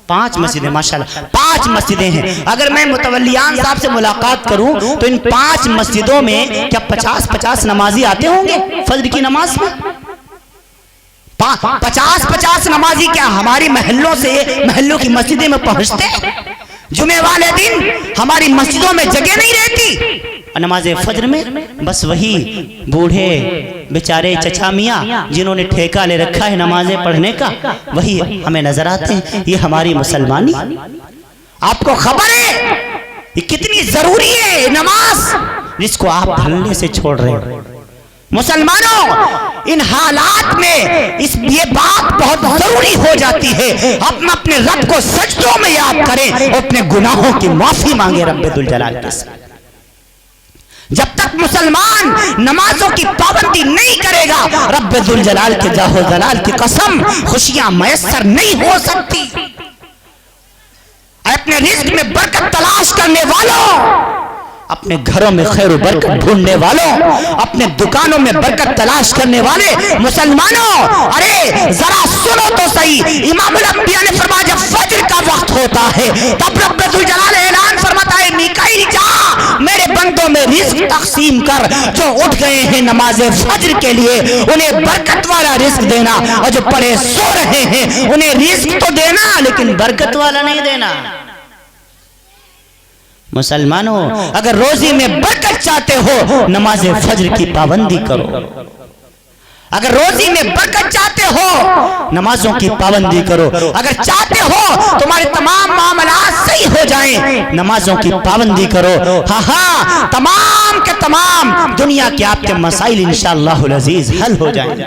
5 مسجدیں، ماشاءاللہ 5 مسجدیں ہیں۔ اگر میں متولیان صاحب سے ملاقات کروں تو ان 5 مسجدوں میں کیا 50 نمازی آتے ہوں گے فجر کی نماز میں؟ 50 نمازی کیا ہماری محلوں سے محلوں کی مسجدیں میں پہنچتے ہیں؟ جمعے والے دن ہماری مسجدوں میں جگہ نہیں رہتی، نماز فجر میں بس وہی بوڑھے بیچارے چچا میاں جنہوں نے ٹھیکہ لے رکھا ہے نمازیں پڑھنے کا، وہی ہمیں نظر آتے ہیں۔ یہ ہماری مسلمانی، آپ کو خبر ہے یہ کتنی ضروری ہے نماز، جس کو آپ دھلنے سے چھوڑ رہے ہیں۔ مسلمانوں، ان حالات میں یہ بات بہت ضروری ہو جاتی ہے ہم اپنے رب کو سجدوں میں یاد کریں اور اپنے گناہوں کی معافی مانگے رب ذوالجلال کے ساتھ۔ جب تک مسلمان نمازوں کی پابندی نہیں کرے گا، رب ذوالجلال کے جاہ و جلال کی قسم خوشیاں میسر نہیں ہو سکتی۔ اپنے رزق میں برکت تلاش کرنے والوں، اپنے گھروں میں خیر و برکت ڈھونڈنے والوں، اپنے دکانوں میں برکت تلاش کرنے والے مسلمانوں، ارے ذرا سنو تو صحیح، امام الانبیاء نے فرمایا جب فجر کا وقت ہوتا ہے تب رب ذوالجلال اعلان فرماتا ہے میکائیل جا میرے بندوں میں رزق تقسیم کر، جو اٹھ گئے ہیں نماز فجر کے لیے انہیں برکت والا رزق دینا، اور جو پڑے سو رہے ہیں انہیں رزق تو دینا لیکن برکت والا نہیں دینا۔ مسلمانوں اگر روزی میں برکت چاہتے ہو نماز فجر کی پابندی کرو، اگر روزی میں برکت چاہتے ہو نمازوں کی پابندی کرو، اگر چاہتے ہو تمہارے تمام معاملات صحیح ہو جائیں نمازوں کی پابندی کرو۔ ہاں تمام کے تمام دنیا کے آپ کے مسائل انشاءاللہ العزیز حل ہو جائیں گے۔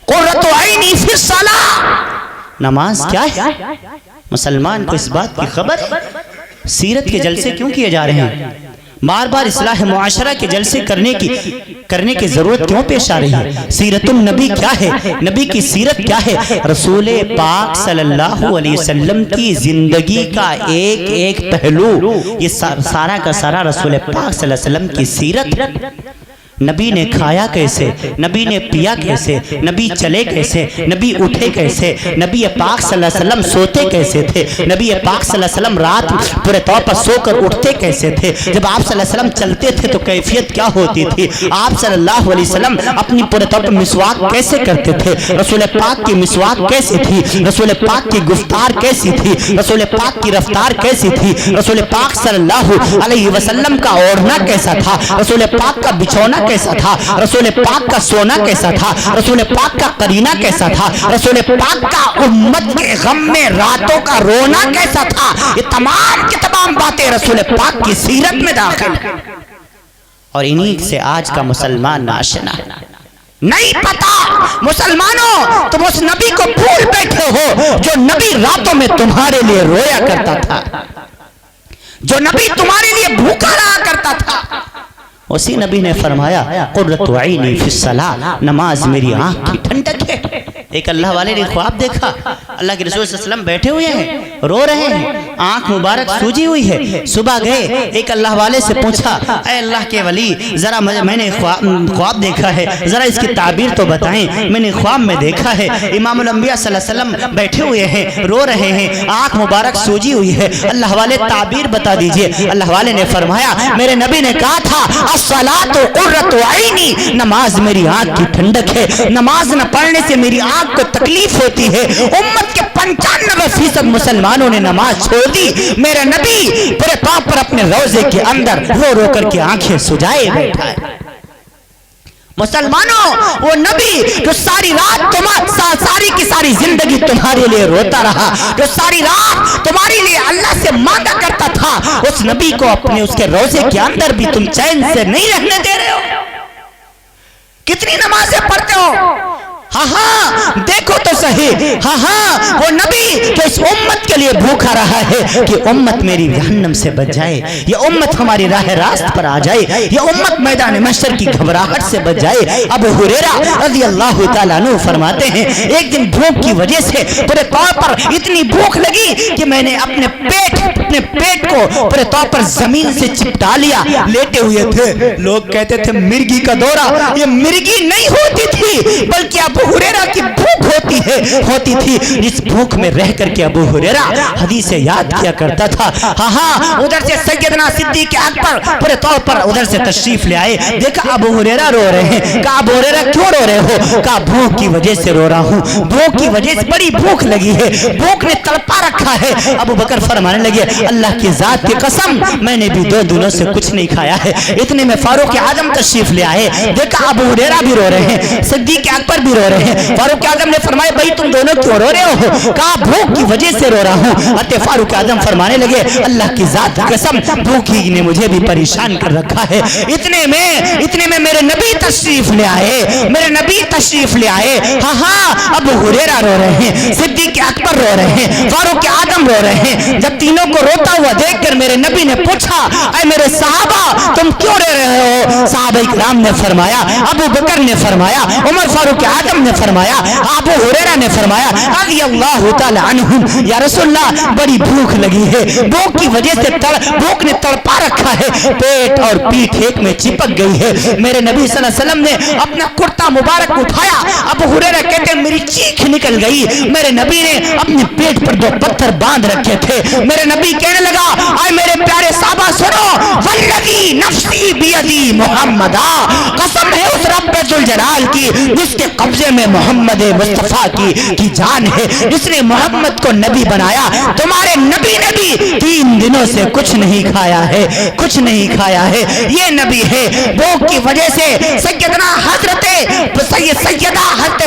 قرۃ عینی فی الصلاۃ، نماز کیا ہے؟ مسلمان کو اس بات کی خبر، سیرت کے جلسے کیوں کیے جا رہے ہیں؟ بار بار اصلاح معاشرہ کے جلسے کرنے کی ضرورت کیوں پیش آ رہی ہے؟ سیرت النبی کیا ہے؟ نبی کی سیرت کیا ہے؟ رسول پاک صلی اللہ علیہ وسلم کی زندگی کا ایک ایک پہلو، یہ سارا کا سارا رسول پاک صلی اللہ علیہ وسلم کی سیرت۔ نبی نے کھایا کیسے، نبی نے پیا کیسے، نبی چلے کیسے، نبی اٹھے کیسے، نبی پاک صلی اللہ علیہ وسلم سوتے کیسے تھے، نبی پاک صلی اللہ علیہ وسلم رات پورے طور پر سو کر اٹھتے کیسے تھے، جب آپ صلی اللہ علیہ وسلم چلتے تھے تو کیفیت کیا ہوتی تھی، آپ صلی اللہ علیہ وسلم اپنی پورے طور پر مسواک کیسے کرتے تھے، رسول پاک کی مسواک کیسی تھی، رسول پاک کی گفتار کیسی تھی، رسول پاک کی رفتار کیسی تھی، رسول پاک صلی اللہ علیہ وسلم کا اوڑھنا کیسا تھا، رسول پاک کا بچھونا کیسا تھا، رسول پاک کا سونا کیسا تھا، رسول پاک کا قرینہ کیسا تھا، رسول پاک کا امت کے غم میں راتوں کا رونا کیسا تھا، یہ تمام کی تمام باتیں رسول پاک کی سیرت میں داخل ہیں، اور انہی سے آج کا مسلمان ناشنا نہیں پتا۔ مسلمانوں تم اس نبی کو بھول بیٹھے ہو جو نبی راتوں میں تمہارے لیے رویا کرتا تھا، جو نبی تمہارے لیے بھوکا رہا کرتا تھا۔ اسی نبی نے فرمایا قرۃ عینی فی الصلاۃ، نماز میری آنکھ کی ٹھنڈک ہے۔ ایک اللہ والے نے خواب دیکھا، اللہ کے رسول صلی اللہ علیہ وسلم بیٹھے ہوئے ہیں، رو رہے ہیں، آنکھ مبارک سوجی ہوئی ہے۔ صبح گئے ایک اللہ والے سے پوچھا اے اللہ کے ولی ذرا میں نے خواب دیکھا ہے، ذرا اس کی تعبیر تو بتائیں، میں نے خواب میں دیکھا ہے امام الانبیاء صلی اللہ علیہ وسلم بیٹھے ہوئے ہیں، رو رہے ہیں، آنکھ مبارک سوجی ہوئی ہے، اللہ والے تعبیر بتا دیجئے۔ اللہ والے نے فرمایا میرے نبی نے کہا تھا الصلاۃ قرۃ عینی، نماز میری آنکھ کی ٹھنڈک ہے، نماز نہ پڑھنے سے میری آنکھ کو تکلیف ہوتی ہے۔ امت کے 95% مسلمانوں نے نماز چھوڑ دی، میرے نبی پورے طور پر اپنے روضے کے اندر رو رو کر کے آنکھیں سجائے بیٹھا ہے۔ مسلمانوں وہ نبی جو ساری رات ساری کی ساری زندگی تمہارے لیے روتا رہا، جو ساری رات تمہارے لیے اللہ سے مانگا کرتا تھا، اس نبی کو اپنے اس کے روضے کے اندر بھی تم چین سے نہیں رہنے دے رہے ہو۔ کتنی نمازیں پڑھتے ہو؟ ہاں دیکھو تو صحیح، ہاں وہ نبی جو اس امت کے لیے بھوکا رہا ہے کہ امت میری جہنم سے بچ جائے، یہ امت ہماری راہ راست پر آ جائے، یہ امت میدان محشر کی گھبراہٹ سے بچ جائے۔ ابو ہریرہ رضی اللہ تعالیٰ عنہ فرماتے ہیں ایک دن بھوک کی وجہ سے پورے طور پر اتنی بھوک لگی کہ میں نے اپنے پیٹ کو پورے طور پر زمین سے چپٹا لیا، لیٹے ہوئے تھے، لوگ کہتے تھے مرگی کا دورہ، یہ مرگی نہیں ہوتی تھی بلکہ ابو ہریرہ کی بھوک ہوتی تھی، جس بھوک میں رہ کر کے ابو ہریرہ حدیث یاد کیا کرتا تھا۔ ہاں ادھر سے سیدنا صدیق اکبر پورے طور پر ادھر سے تشریف لے آئے، دیکھا ابو ہریرہ رو رہے ہیں، کہا ابو ہریرہ کیوں رو رہے ہو؟ کہا بھوک کی وجہ سے رو رہا ہوں، بھوک کی وجہ سے بڑی بھوک لگی ہے، بھوک نے تڑپا رکھا ہے۔ ابو بکر فرمانے لگے اللہ کی ذات کی قسم میں نے بھی 2 دنوں سے کچھ نہیں کھایا ہے۔ اتنے میں فاروق اعظم تشریف لے آئے، دیکھا ابو ہریرہ بھی رو رہے ہیں، صدیق اکبر بھی رو رہے ہیں۔ فاروق اعظم نے فرمایا بھائی تم دونوں کیوں رو رہے ہو؟ کہا بھوک کی وجہ سے رو رہا ہوں۔ حضرت فاروق اعظم فرمانے لگے اللہ کی ذات کی قسم بھوک ہی نے مجھے بھی پریشان کر رکھا ہے۔ اتنے میں میرے نبی تشریف لے آئے، ہاں ابو ہریرہ رو رہے ہیں، صدیق اکبر رو رہے ہیں، فاروق اعظم رو رہے ہیں۔ جب تینوں کو روتا ہوا دیکھ کر میرے نبی نے پوچھا اے میرے صحابہ تم کیوں رو رہے ہو؟ صحابہ کرام نے فرمایا، ابو بکر نے فرمایا، عمر فاروق اعظم نے فرمایا، ابو ہریرہ نے فرمایا رضی اللہ تعالی عنہم یا رسول اللہ بڑی بھوک لگی ہے، بھوک کی وجہ سے بھوک نے تڑپا رکھا ہے، پیٹ اور پیٹھ ایک میں چپک گئی ہے۔ میرے نبی صلی اللہ علیہ وسلم نے اپنا کرتا مبارک اٹھایا، ابو ہریرہ کہتے ہیں میری چیخ نکل گئی۔ میرے نبی نے اپنے پیٹ پر 2 پتھر باندھ رکھے تھے۔ میرے نبی کہنے لگا اے میرے پیارے صحابہ سنو، والذی نفسی بیدی محمدا، قسم ہے اس رب ذوالجلال کی جس کے قبضے میں محمد مصطفیٰ کی جان ہے، جس نے محمد کو نبی بنایا، تمہارے نبی نے بھی 3 دنوں سے کچھ نہیں کھایا ہے، کچھ نہیں کھایا ہے۔ یہ نبی ہے۔ بھوک کی وجہ سے سیدہ حضرت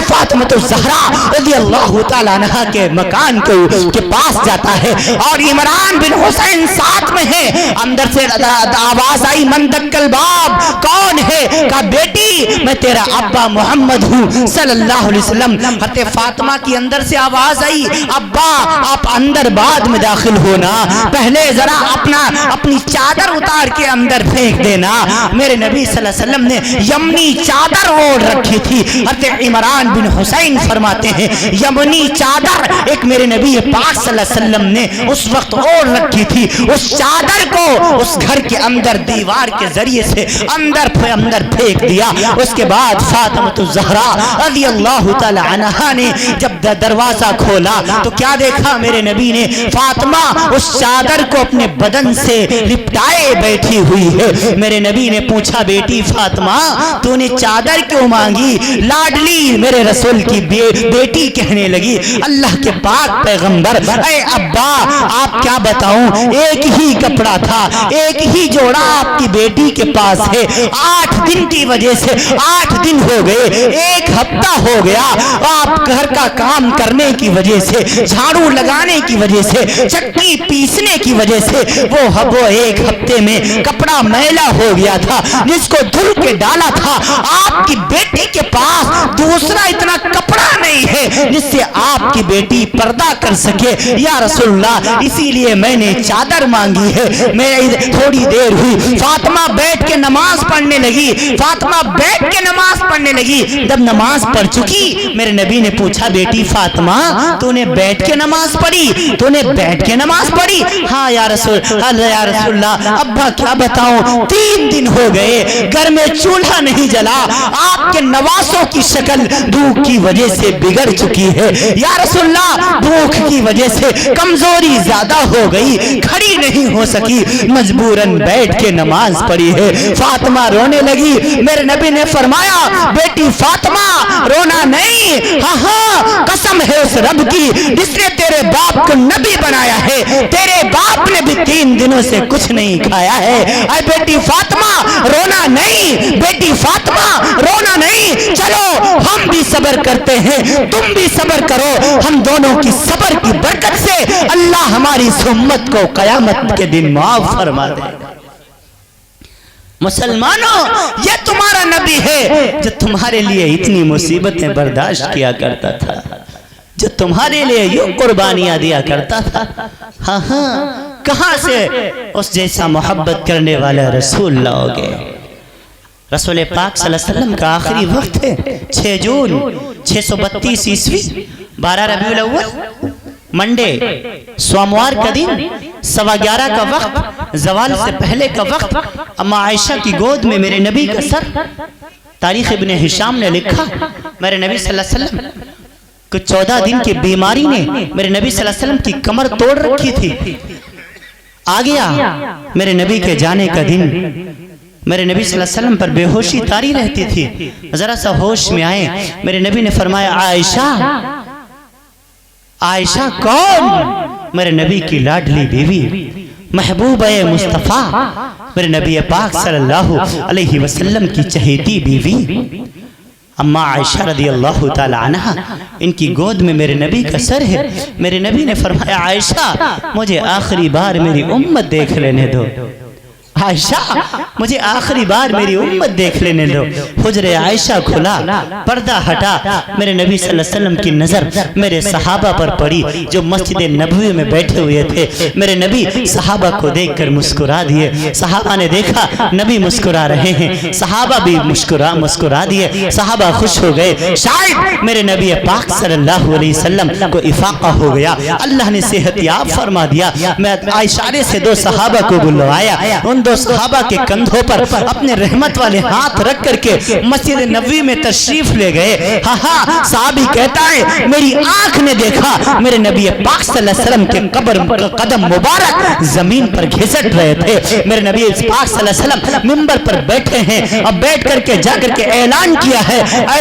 فاطمہ الزہرا رضی اللہ تعالیٰ عنہا کے مکان کے پاس جاتا ہے اور عمران بن حسین ساتھ میں ہے۔ اندر سے آواز آئی من دکل باب، کون ہے؟ کہا بیٹی میں تیرا ابا محمد ہوں صلی اللہ علیہ وسلم۔ حضرت فاطمہ کی اندر سے آواز آئی ابا آپ اندر بعد میں داخل ہونا، پہلے ذرا اپنی چادر اتار کے اندر پھینک دینا۔ میرے نبی صلی اللہ علیہ وسلم نے یمنی چادر اوڑھ رکھی تھی۔ حضرت عمران بن حسین فرماتے ہیں یمنی چادر ایک میرے نبی پاک صلی اللہ علیہ وسلم نے اس وقت اوڑھ رکھی تھی، اس چادر کو اس گھر کے اندر دیوار کے ذریعے سے اندر پھینک دیا۔ اس کے بعد فاطمہ الزہرا رضی اللہ تعالی عنہا نے جب دروازہ کھولا تو کیا دیکھا؟ میرے نبی نے فاطمہ اس چادر کو اپنے بدن سے لپٹائے بیٹھی ہوئی ہے۔ میرے نبی نے پوچھا بیٹی فاطمہ تو نے چادر کیوں مانگی؟ لاڈلی میرے رسول کی بیٹی کہنے لگی اللہ کے پاک پیغمبر اے ابا آپ کیا بتاؤں، ایک ہی کپڑا تھا، ایک ہی جوڑا آپ کی بیٹی کے پاس ہے۔ 8 دن کی وجہ سے 8 دن ہو گئے، 1 ہفتہ ہو گیا، آپ گھر کا کام کرنے کی وجہ سے، جھاڑو لگانے کی وجہ سے، چکی پیسنے کی وجہ سے وہ 1 ہفتے میں کپڑا میلا ہو گیا تھا جس کو دھل کے ڈالا تھا۔ آپ کی بیٹی کے پاس دوسرا اتنا کپڑا نہیں ہے جس سے آپ کی بیٹی پردہ کر سکے یا رسول اللہ، اسی لیے میں نے چادر مانگی ہے۔ میرے تھوڑی دیر ہوئی، فاطمہ بیٹھ کے نماز پڑھنے لگی۔ جب نماز پڑھ چکی میرے نبی نے پوچھا بیٹی فاطمہ تو نے بیٹھ کے نماز پڑھی؟ ہاں یا رسول اللہ ابا کیا بتاؤں 3 دن ہو گئے گھر میں چولہا نہیں جلا، آپ کے نواسوں کی شکل بھوک کی وجہ سے بگڑ چکی ہے یا رسول اللہ، بھوک کی وجہ سے کمزوری زیادہ ہو گئی، کھڑی نہیں ہو سکی، مجبوراً بیٹھ کے نماز پڑھی ہے۔ فاطمہ رونے لگی۔ میرے نبی نے فرمایا بیٹی فاطمہ رونا نہیں، ہاں قسم ہے اس رب کی جس نے تیرے باپ کو نبی بنایا ہے، تیرے باپ نے بھی 3 دنوں سے کچھ نہیں کھایا ہے۔ اے بیٹی فاطمہ رونا نہیں، بیٹی فاطمہ رونا نہیں، چلو ہم بھی صبر کرتے ہیں، تم بھی صبر کرو، ہم دونوں کی صبر کی برکت سے اللہ ہماری اس امت کو قیامت کے دن معاف فرما دے گا۔ مسلمانوں یہ تمہارا نبی ہے جو تمہارے لیے اتنی مصیبتیں برداشت کیا کرتا تھا، جو تمہارے لیے یوں قربانیاں دیا کرتا تھا۔ ہاں کہاں سے اس جیسا محبت کرنے والا رسول لاؤگے؟ رسول پاک صلی اللہ علیہ وسلم کا آخری وقت ہے 6 جون 632 عیسوی 12 ربیع الاول منڈے سوموار کا دن 11:15 کا وقت، زوال سے پہلے کا وقت، اما عائشہ کی گود میں میرے نبی کا سر۔ تاریخ ابن ہشام نے لکھا میرے نبی صلی اللہ علیہ وسلم کو 14 دن کی بیماری نے میرے نبی صلی اللہ علیہ وسلم کی کمر توڑ رکھی تھی۔ آ گیا میرے نبی کے جانے کا دن، میرے نبی صلی اللہ علیہ وسلم پر بے ہوشی طاری رہتی تھی، ذرا سا ہوش میں آئے، میرے نبی نے فرمایا عائشہ کون؟ میرے نبی کی لاڈلی بیوی، محبوبہ مصطفیٰ، میرے نبی پاک صلی اللہ علیہ وسلم کی چہیتی بیوی۔ اما عائشہ رضی اللہ تعالی عنہ، ان کی گود میں میرے نبی کا سر ہے۔ میرے نبی نے فرمایا عائشہ مجھے آخری بار میری امت دیکھ لینے دو، عائشہ مجھے آخری بار میری امت دیکھ لینے دو۔ حجر عائشہ کھلا، پردہ ہٹا، میرے نبی صلی اللہ علیہ وسلم کی نظر میرے صحابہ پر پڑی جو مسجد نبوی میں بیٹھے ہوئے تھے۔ میرے نبی صحابہ کو دیکھ کر مسکرا دیے، صحابہ نے دیکھا نبی مسکرا رہے ہیں، صحابہ بھی مسکرا دیے، صحابہ خوش ہو گئے۔ شاید میرے نبی پاک صلی اللہ علیہ وسلم کو افاقہ ہو گیا، اللہ نے صحت یاب فرما دیا۔ میں اشارے سے دو صحابہ کو بلوایا، ان دو صحابہ کے کندھوں پر اپنے رحمت والے ہاتھ رکھ کر کے مسجد نبوی میں تشریف لے گئے۔ ہاں صحابی کہتا ہے میری آنکھ نے دیکھا میرے نبی پاک صلی اللہ علیہ وسلم کے قدم مبارک زمین پر گھسٹ رہے تھے۔ میرے نبی پاک صلی اللہ علیہ وسلم منبر پر بیٹھے ہیں، اب بیٹھ کر کے جا کر کے اعلان کیا ہے، اے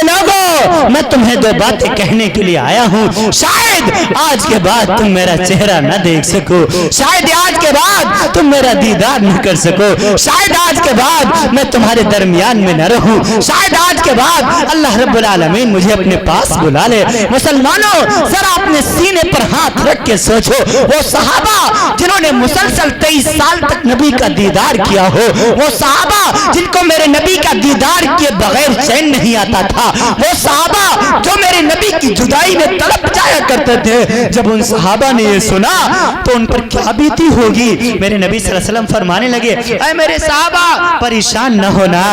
لوگو میں تمہیں دو باتیں کہنے کے لیے آیا ہوں، شاید آج کے بعد تم میرا چہرہ نہ دیکھ سکو، شاید آج کے بعد تم میرا دیدار نہ کر سکو، شاید آج کے بعد میں تمہارے درمیان میں نہ رہوں، شاید آج کے بعد اللہ رب العالمین مجھے اپنے پاس بلا لے۔ مسلمانوں ذرا اپنے سینے پر ہاتھ رکھ کے سوچو، وہ صحابہ جنہوں نے مسلسل 23 سال تک نبی کا دیدار کیا ہو، وہ صحابہ جن کو میرے نبی کا دیدار کیے بغیر چین نہیں آتا تھا، وہ صحابہ جو میرے نبی کی جدائی میں تڑپ جایا کرتے تھے، جب ان صحابہ نے یہ سنا تو ان پر کیا بیتی ہوگی۔ میرے نبی صلی اللہ علیہ وسلم فرمانے لگے، اے میرے صحابہ پریشان نہ ہونا،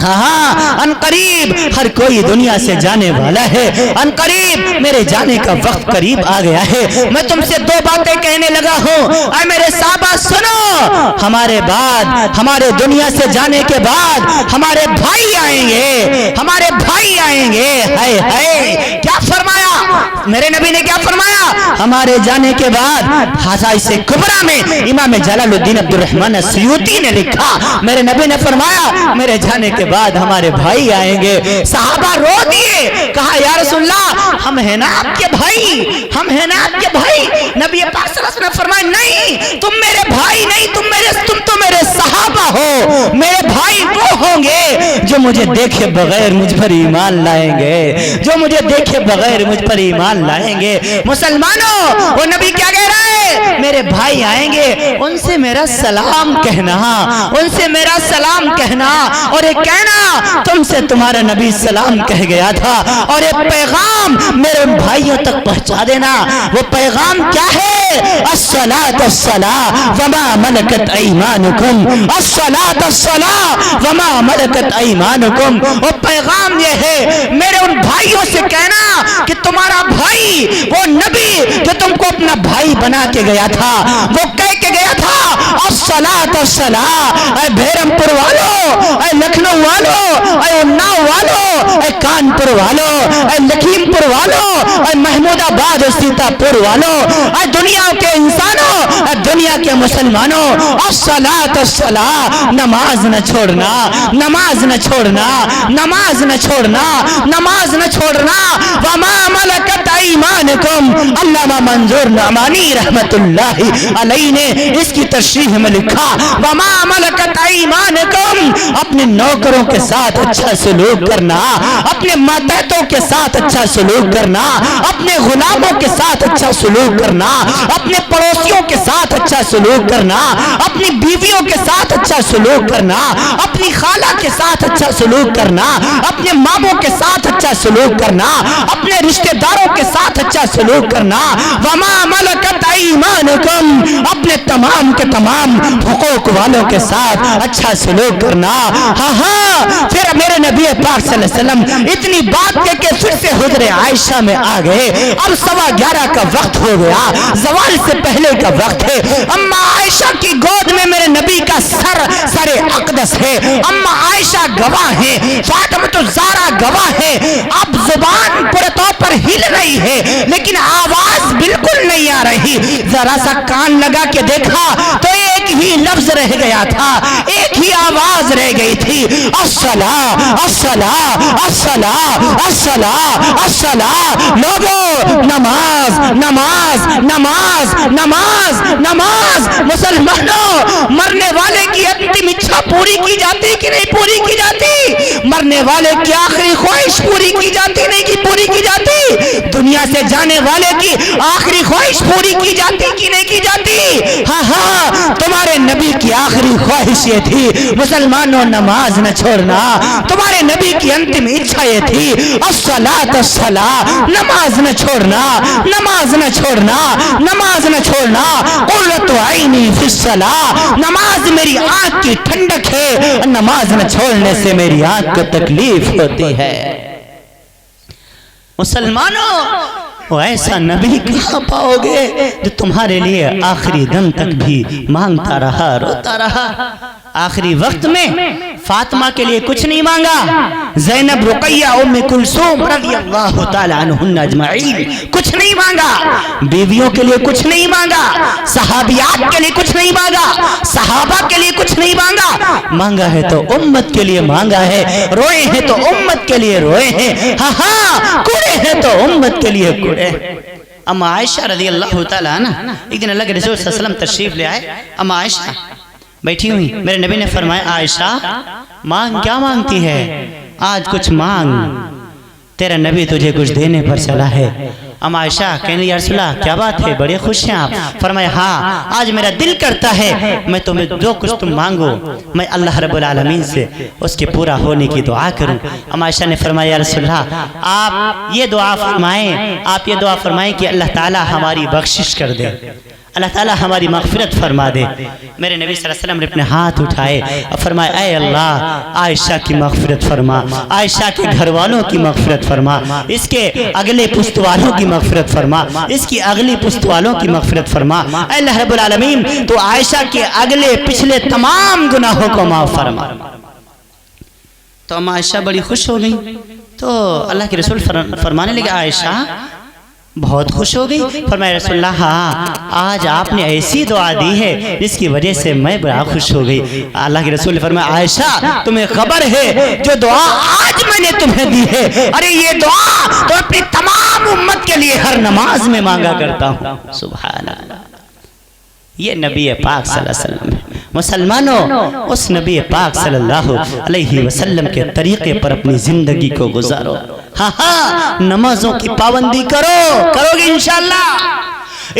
ہاں ان قریب ہر کوئی دنیا سے جانے والا ہے، ان قریب میرے جانے کا وقت قریب آ گیا ہے۔ میں تم سے دو باتیں کہنے لگا ہوں، اے میرے صحابہ سنو، ہمارے بعد ہمارے دنیا سے جانے کے بعد ہمارے بھائی آئیں گے، ہمارے بھائی آئیں گے۔ ہائے ہائے کیا فرمایا میرے نبی نے، کیا فرمایا؟ ہمارے جانے کے بعد حدائث کبریٰ میں امام جلال الدین عبد الرحمن السیوطی نے لکھا، میرے نبی نے فرمایا میرے جانے کے بعد ہمارے بھائی آئیں گے۔ صحابہ رو دیے، کہا یا رسول اللہ ہم ہیں نا آپ کے بھائی، ہم ہیں نا آپ کے بھائی۔ نبی پاک صلی اللہ علیہ وسلم نے فرمایا نہیں، تم میرے بھائی نہیں، تم تو میرے صحابہ ہو، میرے بھائی وہ ہوں گے جو مجھے دیکھے بغیر مجھ پر ایمان لائیں گے، جو مجھے دیکھے بغیر مجھ پر ایمان لائیں گے۔ مسلمانوں وہ نبی کیا کہہ رہا ہے؟ میرے بھائی آئیں گے، ان سے میرا سلام کہنا، ان سے میرا سلام کہنا، اور یہ کہنا تم سے تمہارا نبی سلام کہہ گیا تھا، اور یہ پیغام میرے بھائیوں تک پہنچا دینا۔ وہ پیغام کیا ہے؟ الصلاۃ الصلاۃ وما ملکت ایمانکم، الصلاۃ الصلاۃ وما ملکت ایمانکم۔ وہ پیغام یہ ہے میرے ان بھائیوں سے کہنا کہ تمہارا بھائی وہ نبی جو تم کو اپنا بھائی بنا کے گیا تھا، وہ کہہ کے گیا تھا الصلاۃ الصلاۃ۔ اے بھیرم پور والو، اے لکھنؤ والو، اے اناؤ والو، اے کانپور والو، اے لکھیم پور والو، اے محمود آباد اور سیتا پور والو، اے دنیا کے انسانوں، اے دنیا کے مسلمانوں، الصلاۃ الصلاۃ، نماز نہ چھوڑنا، نماز نہ چھوڑنا، نماز نہ چھوڑنا، نماز نہ چھوڑنا۔ وما ملکت ایمانکم، علامہ منظور نعمانی رحمت اللہ علیہ نے اس کی تشریح میں لکھا، وما ملکت ایمانکم، اپنے نوکروں کے ساتھ اچھا سلوک کرنا، اپنے ماتحتوں کے ساتھ اچھا سلوک کرنا، اپنے غلاموں کے ساتھ اچھا سلوک کرنا، اپنے پڑوسیوں کے ساتھ اچھا سلوک کرنا، اپنی بیویوں کے ساتھ اچھا سلوک کرنا، اپنی خالہ کے ساتھ اچھا سلوک کرنا، اپنے ماموں کے ساتھ اچھا سلوک کرنا، اپنے رشتہ داروں کے ساتھ اچھا سلوک کرنا۔ وما ملکت ایمانکم، اپنے تمام کے تمام حقوق والوں کے ساتھ اچھا سلوک کرنا۔ ہاں پھر میرے نبی پاک صلی اللہ علیہ وسلم اتنی بات کہہ کے پھر سے حجر عائشہ میں آ گئے۔ اب 11:15 کا وقت ہو گیا، زوال سے پہلے کا وقت ہے۔ اما عائشہ کی گود میں میرے نبی کا سر اقدس ہے، اما عائشہ گواہ ہے، فاطمہ الزہرا گواہ ہے۔ اب زبان پورے طور پر ہل رہی ہے لیکن آواز بالکل نہیں آ رہی، ذرا سا کان لگا کے دیکھا تو ایک ہی لفظ رہ گیا تھا، ایک ہی آواز رہ گئی تھی، الصلاۃ الصلاۃ الصلاۃ الصلاۃ الصلاۃ الصلاۃ، لوگوں نماز نماز نماز نماز نماز۔ مسلمانوں، مرنے والے کی انتم اچھا پوری کی جاتی کہ نہیں پوری کی جاتی؟ مرنے والے کی آخری خواہش پوری کی جاتی نہیں کی پوری کی جاتی؟ دنیا سے جانے والے کی آخری خواہش پوری کی جاتی کہ نہیں کی جاتی؟ ہاں ہاں، تمہارے نبی کی آخری خواہش یہ تھی مسلمانوں نماز نہ چھوڑنا۔ تمہارے نبی کی انتم اچھا یہ تھی الصلاۃ الصلاۃ، نماز نہ چھوڑنا، نماز نہ چھوڑنا، نماز نہ چھوڑنا۔ قرۃ عینی فی الصلاۃ، نماز میری آنکھ کی ٹھنڈک ہے، نماز نہ چھوڑنے سے میری آنکھ کو تکلیف ہوتی ہے۔ مسلمانوں، وہ ایسا نبی کہاں پاؤ گے جو تمہارے لیے آخری دم تک بھی مانگتا رہا، روتا رہا؟ آخری وقت میں فاطمہ کے لیے کچھ نہیں مانگا، زینب، رقیہ، ام کلثوم رضی اللہ تعالی عنہن اجمعین کچھ نہیں مانگا، بیویوں کے لیے کچھ نہیں مانگا، صحابیات کے لیے کچھ نہیں مانگا، صحابہ کے لیے کچھ نہیں مانگا۔ مانگا ہے تو امت کے لیے مانگا ہے، روئے ہیں تو امت کے لیے روئے ہیں، ہاں ہاں، کوڑے ہیں تو امت کے لیے کوڑے۔ اما عائشہ رضی اللہ تعالی عنہ، ایک دن اللہ کے رسول صلی اللہ علیہ وسلم تشریف لے آئے، اما عائشہ بیٹھی ہوئی، میرے نبی نے فرمایا عائشہ مانگ، کیا مانگتی ہے؟ آج کچھ مانگ، تیرا نبی تجھے کچھ دینے پر چلا ہے۔ اما عائشہ کہنے یا رسول اللہ کیا بات ہے، بڑے خوش ہیں آپ؟ فرمایا ہاں، آج میرا دل کرتا ہے میں تمہیں جو کچھ تم مانگو میں اللہ رب العالمین سے اس کے پورا ہونے کی دعا کروں۔ اما عائشہ نے فرمایا یا رسول اللہ آپ یہ دعا فرمائیں، آپ یہ دعا فرمائیں کہ اللہ تعالی ہماری بخشش کر دے، اللہ تعالیٰ ہماری مغفرت فرما دے۔ میرے نبی صلی اللہ علیہ وسلم نے اپنے ہاتھ اٹھائے اور فرمایا اے اللہ عائشہ کی مغفرت فرما، عائشہ کے گھر والوں کی مغفرت فرما، اس کے اگلے پشت والوں کی مغفرت فرما، اس کی اگلی پشت والوں کی مغفرت فرما۔ اے اللہ رب العالمین تو عائشہ کے اگلے پچھلے تمام گناہوں کو معاف فرما۔ تو اما عائشہ بڑی خوش ہو گئی، تو اللہ کے رسول فرمانے لگے عائشہ بہت خوش ہو گئی؟ فرمایا رسول اللہ ہاں، آج آپ نے ایسی دعا دی ہے جس کی وجہ سے میں بڑا خوش ہو گئی۔ اللہ کے رسول نے فرمایا عائشہ تمہیں خبر ہے جو دعا آج میں نے تمہیں دی ہے، ارے یہ دعا تو اپنی تمام امت کے لیے ہر نماز میں مانگا کرتا ہوں۔ سبحان اللہ، یہ نبی پاک صلی اللہ علیہ وسلم ہے۔ مسلمانوں، اس نبی پاک صلی اللہ علیہ وسلم کے طریقے پر اپنی زندگی کو گزارو۔ ہاں ہاں، نمازوں کی پابندی کرو گے انشاءاللہ۔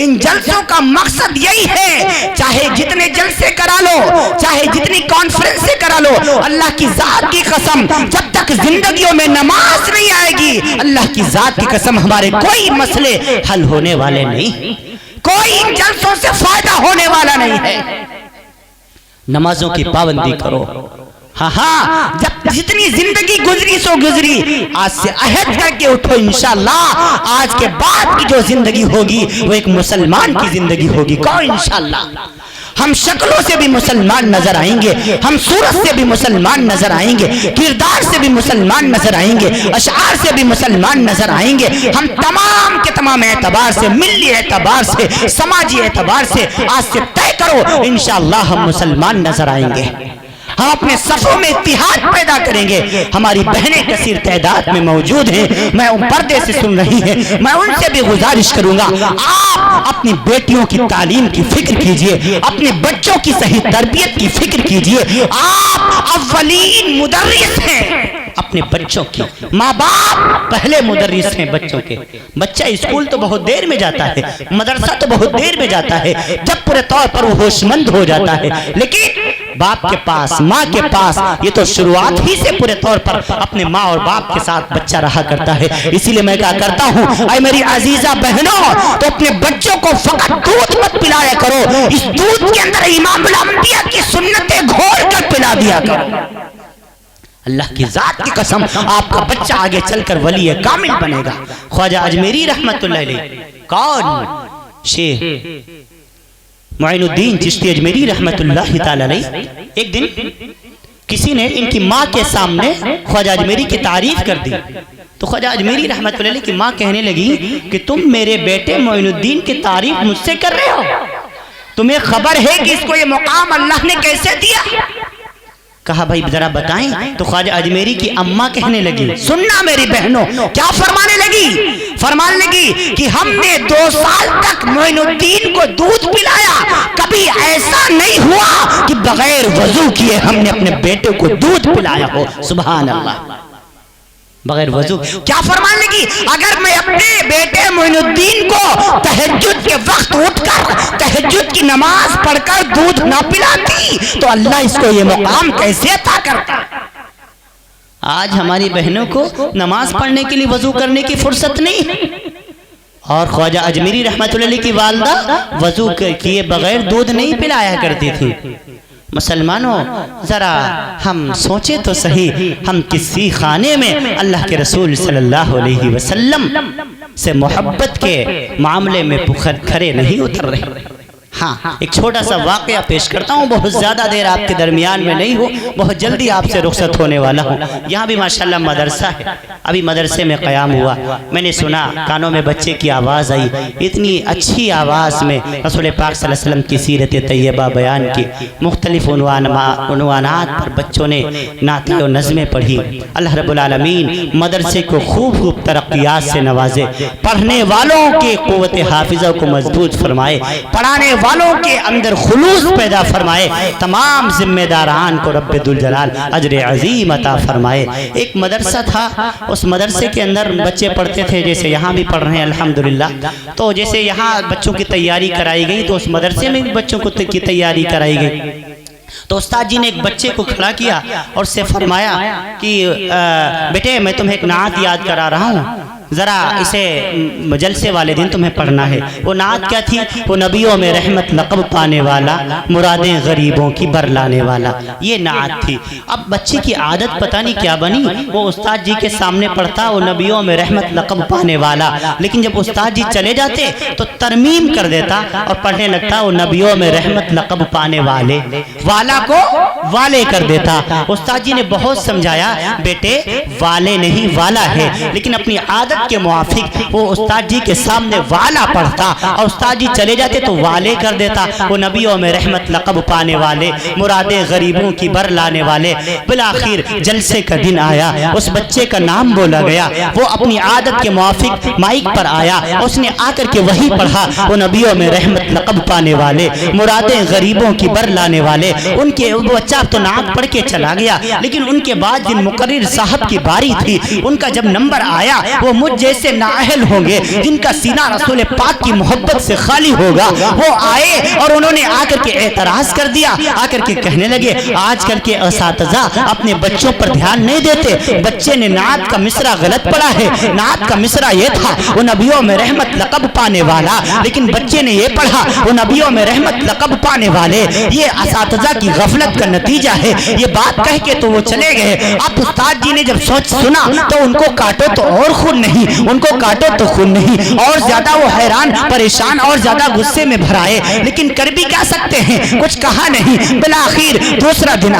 ان جلسوں کا مقصد یہی ہے، چاہے جتنے جلسے کرا لو، چاہے جتنی کانفرنسیں کرا لو، اللہ کی ذات کی قسم جب تک زندگیوں میں نماز نہیں آئے گی، اللہ کی ذات کی قسم ہمارے کوئی مسئلے حل ہونے والے نہیں، کوئی ان جلسوں سے فائدہ ہونے والا نہیں ہے۔ نمازوں کی پابندی کرو۔ ہاں ہاں، جب جتنی زندگی گزری سو گزری، آج سے عہد کر کے اٹھو انشاءاللہ آج کے بعد کی جو زندگی ہوگی وہ ایک مسلمان کی زندگی ہوگی۔ کہو انشاءاللہ ہم شکلوں سے بھی مسلمان نظر آئیں گے، ہم صورت سے بھی مسلمان نظر آئیں گے، کردار سے بھی مسلمان نظر آئیں گے، اشعار سے بھی مسلمان نظر آئیں گے، ہم تمام کے تمام اعتبار سے، ملی اعتبار سے، سماجی اعتبار سے آج سے طے کرو انشاءاللہ ہم مسلمان نظر آئیں گے۔ ہم اپنے صفوں میں اتحاد پیدا کریں گے۔ ہماری بہنیں کثیر تعداد میں موجود ہیں، میں ان پردے سے سن رہی ہیں، میں ان سے بھی گزارش کروں گا آپ اپنی بیٹیوں کی تعلیم کی فکر کیجئے، اپنے بچوں کی صحیح تربیت کی فکر کیجئے۔ آپ اولین مدرس ہیں اپنے بچوں کی، ماں باپ پہلے مدرس ہیں بچوں کے۔ بچہ اسکول تو بہت دیر میں جاتا ہے، مدرسہ تو بہت دیر میں جاتا ہے جب پورے طور پر وہ ہوش مند ہو جاتا ہے، لیکن باپ کے پاس، ماں کے پاس یہ تو شروعات ہی سے پورے طور پر اپنے ماں اور باپ کے ساتھ بچہ رہا کرتا ہے۔ اسی لیے میں کہا کرتا ہوں اے میری عزیزہ بہنوں، تو اپنے بچوں کو فقط دودھ مت پلایا کرو، اس دودھ کے اندر امام الانبیاء کی سنتیں گھول کر پلا دیا کرو۔ اللہ کی ذات کی قسم آپ کا بچہ آگے چل کر ولی کامل بنے گا۔ خواجہ اجمیری رحمت اللہ علیہ، کون؟ شیخ معین الدین چشتی اجمیری رحمت اللہ تعالی علیہ، ایک دن کسی نے ان کی ماں کے سامنے خواجہ اجمیری کی تعریف کر دی، تو خواجہ اجمیری رحمت اللہ علیہ کی ماں کہنے لگی کہ تم میرے بیٹے معین الدین کی تعریف مجھ سے کر رہے ہو؟ تمہیں خبر ہے کہ اس کو یہ مقام اللہ نے کیسے دیا؟ کہا بھائی ذرا بتائیں. تو خواجہ اجمیری کی اماں کہنے لگی سننا میری بہنوں کیا فرمانے لگی کہ ہم نے 2 سال تک معین الدین کو دودھ پلایا, کبھی ایسا نہیں ہوا کہ بغیر وضو کیے ہم نے اپنے بیٹے کو دودھ پلایا ہو. سبحان اللہ, بغیر وضو. کیا فرمان لگی اگر میں اپنے بیٹے معین الدین کو تہجد کے وقت اٹھ کر تہجد کی نماز پڑھ کر دودھ نہ پلاتی تو اللہ اس کو یہ مقام کیسے عطا کرتا. آج ہماری بہنوں کو نماز پڑھنے کے لیے وضو کرنے کی فرصت نہیں ہے, اور خواجہ اجمیری رحمت اللہ علیہ کی والدہ وضو کیے بغیر دودھ نہیں پلایا کرتی تھی. مسلمانوں ذرا ہم سوچیں تو صحیح, ہم کسی خانے میں اللہ کے رسول صلی اللہ علیہ وسلم سے محبت کے معاملے میں کھڑے نہیں اتر رہے. ہاں ایک چھوٹا سا واقعہ پیش کرتا ہوں, بہت زیادہ دیر آپ کے درمیان میں نہیں ہو, بہت جلدی آپ سے رخصت ہونے والا ہوں. یہاں بھی ماشاءاللہ مدرسہ ہے, ابھی مدرسے میں قیام ہوا, میں نے سنا کانوں میں بچے کی آواز آئی, اتنی اچھی آواز میں رسول پاک صلی اللہ علیہ وسلم کی سیرت طیبہ بیان کی, مختلف عنوانات پر بچوں نے نعتیں و نظمیں پڑھی. اللہ رب العالمین مدرسے کو خوب خوب ترقیات سے نوازے, پڑھنے والوں کے قوت حافظہ کو مضبوط فرمائے, پڑھانے والوں کے اندر خلوص پیدا فرمائے, تمام ذمہ داران کو رب ذوالجلال اجر عظیم عطا فرمائے. ایک مدرسہ تھا, اس مدرسے کے اندر بچے پڑھتے تھے, جیسے یہاں بھی پڑھ رہے ہیں الحمدللہ. تو جیسے یہاں بچوں کی تیاری کرائی گئی تو اس مدرسے میں بھی بچوں کی تیاری کرائی گئی. تو استاد جی نے ایک بچے کو کھڑا کیا اور اس سے فرمایا کہ بیٹے میں تمہیں ایک نعت یاد کرا رہا ہوں, ذرا اسے جلسے والے دن تمہیں پڑھنا ہے. وہ نعت کیا تھی؟ وہ نبیوں میں رحمت لقب پانے والا, مرادیں غریبوں کی بر لانے والا, یہ نعت تھی. اب بچے کی عادت پتہ نہیں کیا بنی, وہ استاد جی کے سامنے پڑھتا وہ نبیوں میں رحمت لقب پانے والا, لیکن جب استاد جی چلے جاتے تو ترمیم کر دیتا اور پڑھنے لگتا وہ نبیوں میں رحمت لقب پانے والے, والا کو والے کر دیتا. استاد جی نے بہت سمجھایا بیٹے والے نہیں والا ہے, لیکن اپنی عادت کے موافق وہ استاد جی کے سامنے والا پڑھتا اور استاد جی چلے جاتے تو والے کر دیتا. وہ نبیوں میں رحمت لقب پانے والے, مرادیں غریبوں کی بر لانے والے. بالآخر جلسے کا دن آیا, اس بچے کا نام بولا گیا, وہ اپنی عادت کے موافق مائک پر آیا, اس نے آ کر کے وہی پڑھا وہ نبیوں میں رحمت لقب پانے والے, مرادیں غریبوں کی بر لانے والے. ان کے بچہ تو نعت پڑھ کے چلا گیا, لیکن ان کے بعد جن مقرر صاحب کی باری تھی, ان کا جب نمبر آیا وہ مجھ جیسے نااہل ہوں گے جن کا سینہ رسول پاک کی محبت سے خالی ہوگا, وہ آئے اور انہوں نے آ کر کے اعتراض کر دیا, آ کر کے کہنے لگے آج کل کے اساتذہ اپنے بچوں پر دھیان نہیں دیتے, بچے نے نعت کا مصرع غلط پڑھا ہے, نعت کا مصرع یہ تھا وہ نبیوں میں رحمت لقب پانے والا, لیکن بچے نے یہ پڑھا وہ نبیوں میں رحمت لقب پانے والے. یہ اساتذہ کی غفلت کا نتیجہ ہے. یہ بات کہہ کے تو وہ چلے گئے. اب استاد جی نے جب سنا تو ان کو کاٹو تو اور خون نہیں, ان کو کاٹو تو خون نہیں, اور زیادہ وہ حیران پریشان اور زیادہ غصے میں بھرائے, لیکن کر بھی کیا سکتے ہیں, کچھ کہا نہیں. بالآخر دوسرا دن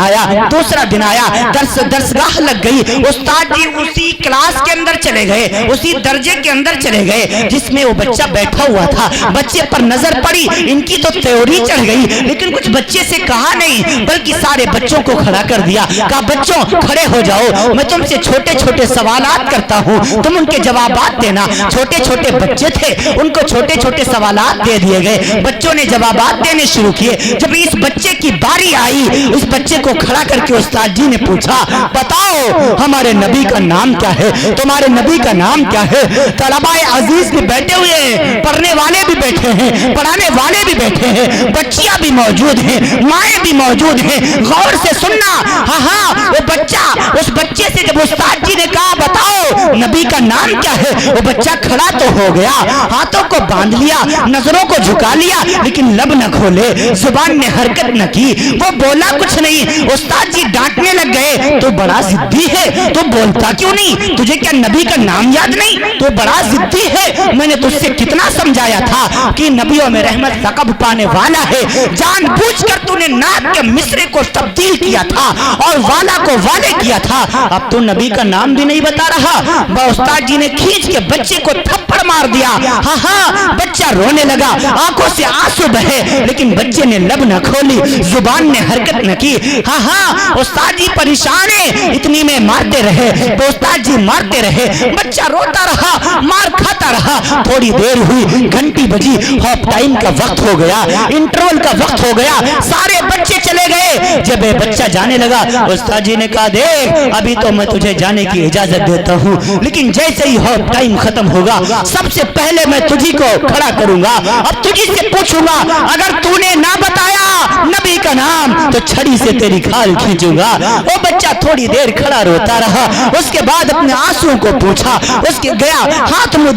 آیا, درسگاہ لگ گئی. استاد جی اسی کلاس کے اندر چلے گئے, اسی درجے کے اندر چلے گئے جس میں وہ بچہ بیٹھا ہوا تھا. بچے پر نظر پڑی, ان کی تو تیوری چڑھ گئی, لیکن کچھ بچے سے کہا نہیں, بلکہ سارے بچوں کو کھڑا کر دیا. کہا بچوں کھڑے ہو جاؤ, میں تم سے چھوٹے چھوٹے سوالات کرتا ہوں, تم ان کے جوابات دینا. چھوٹے چھوٹے بچے تھے, ان کو چھوٹے چھوٹے سوالات دے دیے گئے. بچوں نے جوابات دینے شروع کیے. جب اس بچے کی باری آئی, اس بچے کو کھڑا کر کے استاد جی نے پوچھا بتاؤ ہمارے نبی کا نام کیا ہے, تمہارے نبی کا نام کیا ہے. طلباء عزیز بھی بیٹھے ہوئے ہیں, پڑھنے والے بھی بیٹھے ہیں, پڑھانے والے بھی بیٹھے ہیں, بچیاں بھی موجود ہیں, مائیں بھی موجود ہیں. غور سے سننا. ہاں وہ بچہ, اس بچے سے جب استاد جی نے کہا بتاؤ نبی کا نام کیا ہے, وہ بچہ کھڑا تو ہو گیا, ہاتھوں کو باندھ لیا, نظروں کو جھکا لیا, لیکن لب نہ کھولے, زبان نے حرکت نہ کی, وہ بولا کچھ نہیں. استاد جی ڈانٹنے لگ گئے تو بڑا ضدی ہے, تو بولتا کیوں نہیں, تجھے کیا نبی کا نام یاد نہیں. تو بڑا ضدی ہے، میں نے تجھ سے کتنا سمجھایا تھا کہ نبیوں میں رحمت لقب پانے والا ہے، جان بوجھ کر تو نے نعت کے مصرے کو تبدیل کیا تھا اور والا کو والے کیا تھا، اب تو نبی کا نام بھی نہیں بتا رہا۔ استاد جی نے کھینچ کے بچے کو تھپڑ مار دیا، ہاں ہاں بچہ رونے لگا، آنکھوں سے آنسو بہے، لیکن بچے نے لب نہ کھولی، زبان نے حرکت نہ کی۔ ہاں ہاں استاد جی پریشان ہیں، اتنی میں مارتے رہے، استاد جی مارتے رہے، بچہ روتا رہا، مار کھاتا رہا۔ تھوڑی دیر ہوئی، گھنٹی بجی، ہاف ٹائم کا وقت ہو گیا، انٹرول کا وقت ہو گیا، سارے بچے چلے گئے۔ جب یہ بچہ جانے لگا، استاد جی نے کہا دیکھ ابھی تو میں تجھے جانے کی اجازت دیتا ہوں، لیکن جیسے ہی ہاف ٹائم ختم ہوگا سب سے پہلے میں تجھی کو کھڑا کروں گا، اب تجھی سے پوچھوں گا، اگر تو نے نہ بتایا نبی کا نام تو چھڑی سے تیری کھال کھینچوں گا۔ وہ بچہ تھوڑی دیر کھڑا روتا رہا، اس کے بعد اپنے آنسو کو پوچھا، اس کے گیا ہاتھ منہ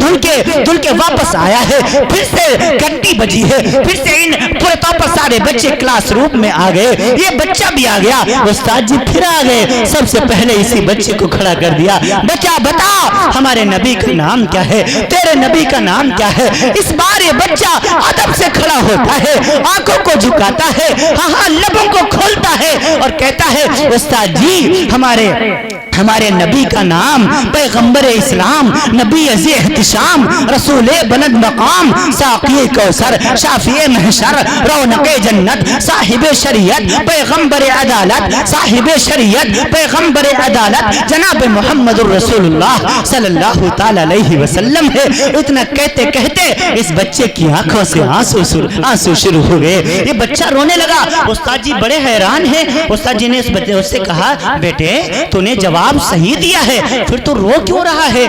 دھل کے واپس آیا ہے، پھر سے گھنٹی بجی ہے، پھر سے ان پورے طور پر سارے بچے کلاس روم میں آ گئے، یہ بچہ بھی آ گیا، استاد جی پھر آ گئے، سب سے پہلے اسی بچے کو کھڑا کر دیا، بچہ بتا ہمارے نبی کا نام کیا ہے، تیرے نبی کا نام کیا ہے۔ اس بار یہ بچہ ادب سے کھڑا ہوتا ہے، آنکھوں کو جھکاتا ہے، ہاں ہاں لبوں کو کھولتا ہے اور کہتا ہے استاد جی ہمارے نبی کا نام پیغمبر اسلام، نبی عزیز احتشام، رسول بلند مقام، ساقی کوثر، شافی محشر، رونق جنت، صاحب شریعت، پیغمبر عدالت، صاحب شریعت، پیغمبر عدالت جناب محمد الرسول اللہ صلی اللہ تعالی علیہ وسلم ہے۔ اتنا کہتے کہتے اس بچے کی آنکھوں سے آنسو شروع ہو گئے، یہ بچہ رونے لگا۔ استاد جی بڑے حیران ہیں، استاد جی نے اس بچے سے کہا بیٹے تو نے جواب صحیح دیا ہے، پھر تو رو کیوں رہا ہے،